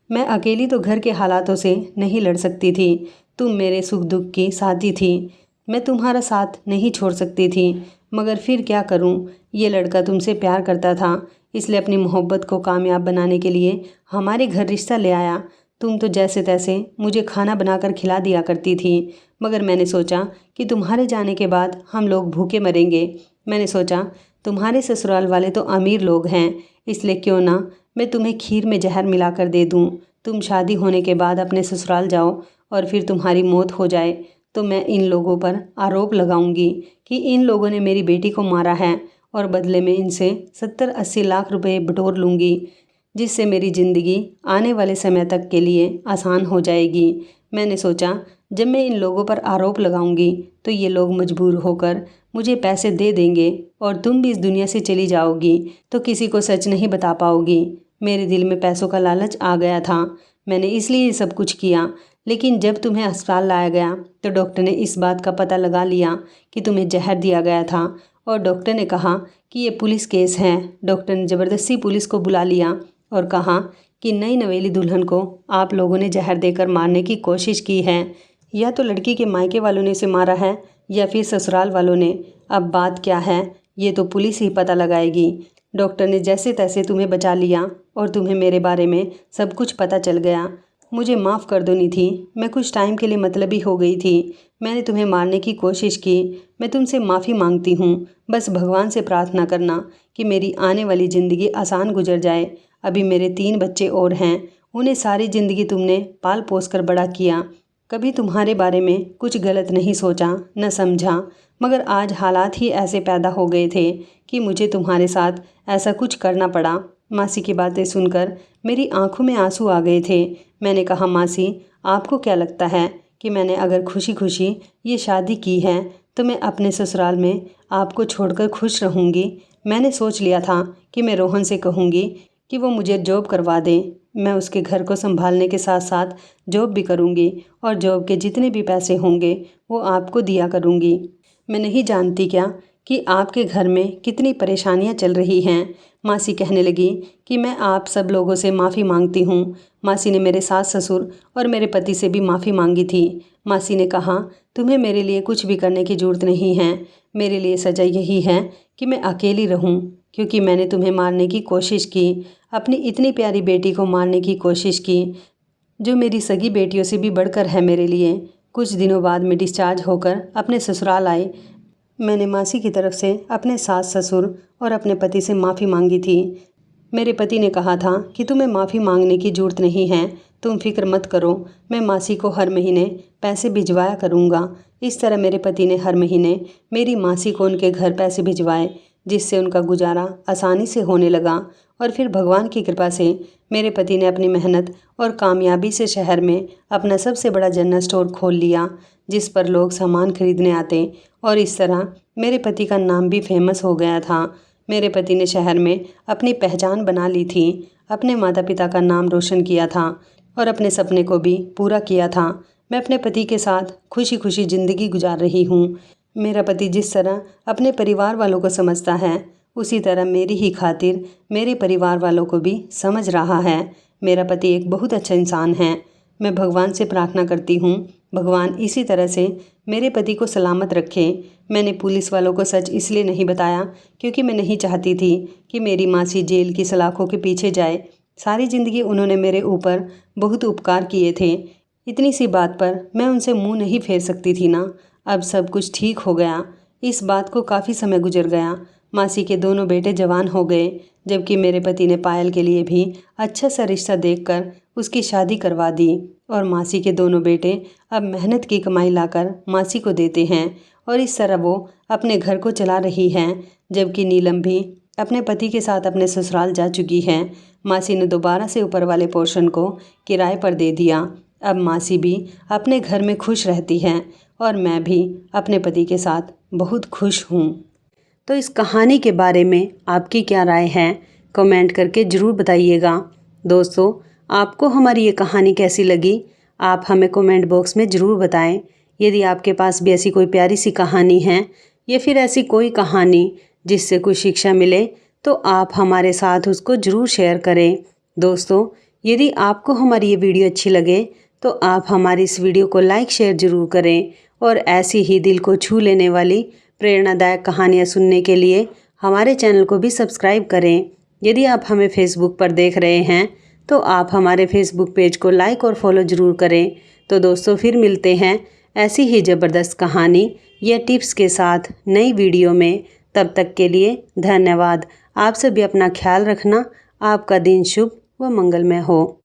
मैं अकेली तो घर के हालातों से नहीं लड़ सकती थी। तुम मेरे सुख दुख की साथी थी, मैं तुम्हारा साथ नहीं छोड़ सकती थी। मगर फिर क्या करूं, ये लड़का तुमसे प्यार करता था, इसलिए अपनी मोहब्बत को कामयाब बनाने के लिए हमारे घर रिश्ता ले आया। तुम तो जैसे तैसे मुझे खाना बनाकर खिला दिया करती थी, मगर मैंने सोचा कि तुम्हारे जाने के बाद हम लोग भूखे मरेंगे। मैंने सोचा तुम्हारे ससुराल वाले तो अमीर लोग हैं, इसलिए क्यों ना मैं तुम्हें खीर में जहर मिला कर दे दूँ। तुम शादी होने के बाद अपने ससुराल जाओ और फिर तुम्हारी मौत हो जाए तो मैं इन लोगों पर आरोप लगाऊंगी कि इन लोगों ने मेरी बेटी को मारा है और बदले में इनसे 70-80 लाख रुपए बटोर लूँगी, जिससे मेरी ज़िंदगी आने वाले समय तक के लिए आसान हो जाएगी। मैंने सोचा जब मैं इन लोगों पर आरोप लगाऊंगी तो ये लोग मजबूर होकर मुझे पैसे दे देंगे और तुम भी इस दुनिया से चली जाओगी तो किसी को सच नहीं बता पाओगी। मेरे दिल में पैसों का लालच आ गया था, मैंने इसलिए ये सब कुछ किया। लेकिन जब तुम्हें अस्पताल लाया गया तो डॉक्टर ने इस बात का पता लगा लिया कि तुम्हें जहर दिया गया था और डॉक्टर ने कहा कि ये पुलिस केस है। डॉक्टर ने ज़बरदस्ती पुलिस को बुला लिया और कहा कि नई नवेली दुल्हन को आप लोगों ने जहर देकर मारने की कोशिश की है। या तो लड़की के मायके वालों ने इसे मारा है या फिर ससुराल वालों ने। अब बात क्या है ये तो पुलिस ही पता लगाएगी। डॉक्टर ने जैसे तैसे तुम्हें बचा लिया और तुम्हें मेरे बारे में सब कुछ पता चल गया। मुझे माफ़ कर दो निधि, मैं कुछ टाइम के लिए मतलबी हो गई थी। मैंने तुम्हें मारने की कोशिश की। मैं तुमसे माफ़ी मांगती हूँ। बस भगवान से प्रार्थना करना कि मेरी आने वाली ज़िंदगी आसान गुजर जाए। अभी मेरे 3 बच्चे और हैं, उन्हें सारी ज़िंदगी तुमने पाल पोस कर बड़ा किया। कभी तुम्हारे बारे में कुछ गलत नहीं सोचा न समझा, मगर आज हालात ही ऐसे पैदा हो गए थे कि मुझे तुम्हारे साथ ऐसा कुछ करना पड़ा। मासी की बातें सुनकर मेरी आंखों में आंसू आ गए थे। मैंने कहा, मासी, आपको क्या लगता है कि मैंने अगर खुशी खुशी ये शादी की है तो मैं अपने ससुराल में आपको छोड़कर खुश रहूँगी। मैंने सोच लिया था कि मैं रोहन से कहूँगी कि वो मुझे जॉब करवा दें। मैं उसके घर को संभालने के साथ साथ जॉब भी करूँगी और जॉब के जितने भी पैसे होंगे वो आपको दिया करूँगी। मैं नहीं जानती क्या कि आपके घर में कितनी परेशानियां चल रही हैं। मासी कहने लगी कि मैं आप सब लोगों से माफ़ी मांगती हूँ। मासी ने मेरे सास ससुर और मेरे पति से भी माफ़ी मांगी थी। मासी ने कहा, तुम्हें मेरे लिए कुछ भी करने की ज़रूरत नहीं है। मेरे लिए सज़ा यही है कि मैं अकेली रहूँ, क्योंकि मैंने तुम्हें मारने की कोशिश की, अपनी इतनी प्यारी बेटी को मारने की कोशिश की जो मेरी सगी बेटियों से भी बढ़कर है मेरे लिए। कुछ दिनों बाद मैं डिस्चार्ज होकर अपने ससुराल आई। मैंने मासी की तरफ से अपने सास ससुर और अपने पति से माफ़ी मांगी थी। मेरे पति ने कहा था कि तुम्हें माफ़ी मांगने की ज़रूरत नहीं है, तुम फिक्र मत करो, मैं मासी को हर महीने पैसे भिजवाया करूँगा। इस तरह मेरे पति ने हर महीने मेरी मासी को उनके घर पैसे भिजवाए, जिससे उनका गुजारा आसानी से होने लगा। और फिर भगवान की कृपा से मेरे पति ने अपनी मेहनत और कामयाबी से शहर में अपना सबसे बड़ा जनरल स्टोर खोल लिया, जिस पर लोग सामान खरीदने आते। और इस तरह मेरे पति का नाम भी फेमस हो गया था। मेरे पति ने शहर में अपनी पहचान बना ली थी, अपने माता पिता का नाम रोशन किया था और अपने सपने को भी पूरा किया था। मैं अपने पति के साथ खुशी खुशी ज़िंदगी गुजार रही हूँ। मेरा पति जिस तरह अपने परिवार वालों को समझता है, उसी तरह मेरी ही खातिर मेरे परिवार वालों को भी समझ रहा है। मेरा पति एक बहुत अच्छा इंसान है। मैं भगवान से प्रार्थना करती हूँ, भगवान इसी तरह से मेरे पति को सलामत रखे। मैंने पुलिस वालों को सच इसलिए नहीं बताया क्योंकि मैं नहीं चाहती थी कि मेरी मासी जेल की सलाखों के पीछे जाए। सारी ज़िंदगी उन्होंने मेरे ऊपर बहुत उपकार किए थे। इतनी सी बात पर मैं उनसे मुंह नहीं फेर सकती थी ना। अब सब कुछ ठीक हो गया। इस बात को काफ़ी समय गुजर गया। मासी के दोनों बेटे जवान हो गए, जबकि मेरे पति ने पायल के लिए भी अच्छा सा रिश्ता देखकर उसकी शादी करवा दी। और मासी के दोनों बेटे अब मेहनत की कमाई लाकर मासी को देते हैं और इस तरह वो अपने घर को चला रही हैं। जबकि नीलम भी अपने पति के साथ अपने ससुराल जा चुकी है। मासी ने दोबारा से ऊपर वाले पोर्शन को किराए पर दे दिया। अब मासी भी अपने घर में खुश रहती हैं और मैं भी अपने पति के साथ बहुत खुश हूँ। तो इस कहानी के बारे में आपकी क्या राय है, कमेंट करके ज़रूर बताइएगा। दोस्तों, आपको हमारी ये कहानी कैसी लगी, आप हमें कमेंट बॉक्स में ज़रूर बताएं। यदि आपके पास भी ऐसी कोई प्यारी सी कहानी है या फिर ऐसी कोई कहानी जिससे कुछ शिक्षा मिले, तो आप हमारे साथ उसको ज़रूर शेयर करें। दोस्तों, यदि आपको हमारी ये वीडियो अच्छी लगे तो आप हमारी इस वीडियो को लाइक शेयर ज़रूर करें और ऐसी ही दिल को छू लेने वाली प्रेरणादायक कहानियाँ सुनने के लिए हमारे चैनल को भी सब्सक्राइब करें। यदि आप हमें फेसबुक पर देख रहे हैं तो आप हमारे फेसबुक पेज को लाइक और फॉलो ज़रूर करें। तो दोस्तों, फिर मिलते हैं ऐसी ही ज़बरदस्त कहानी या टिप्स के साथ नई वीडियो में। तब तक के लिए धन्यवाद। आप सभी अपना ख्याल रखना। आपका दिन शुभ व मंगलमय हो।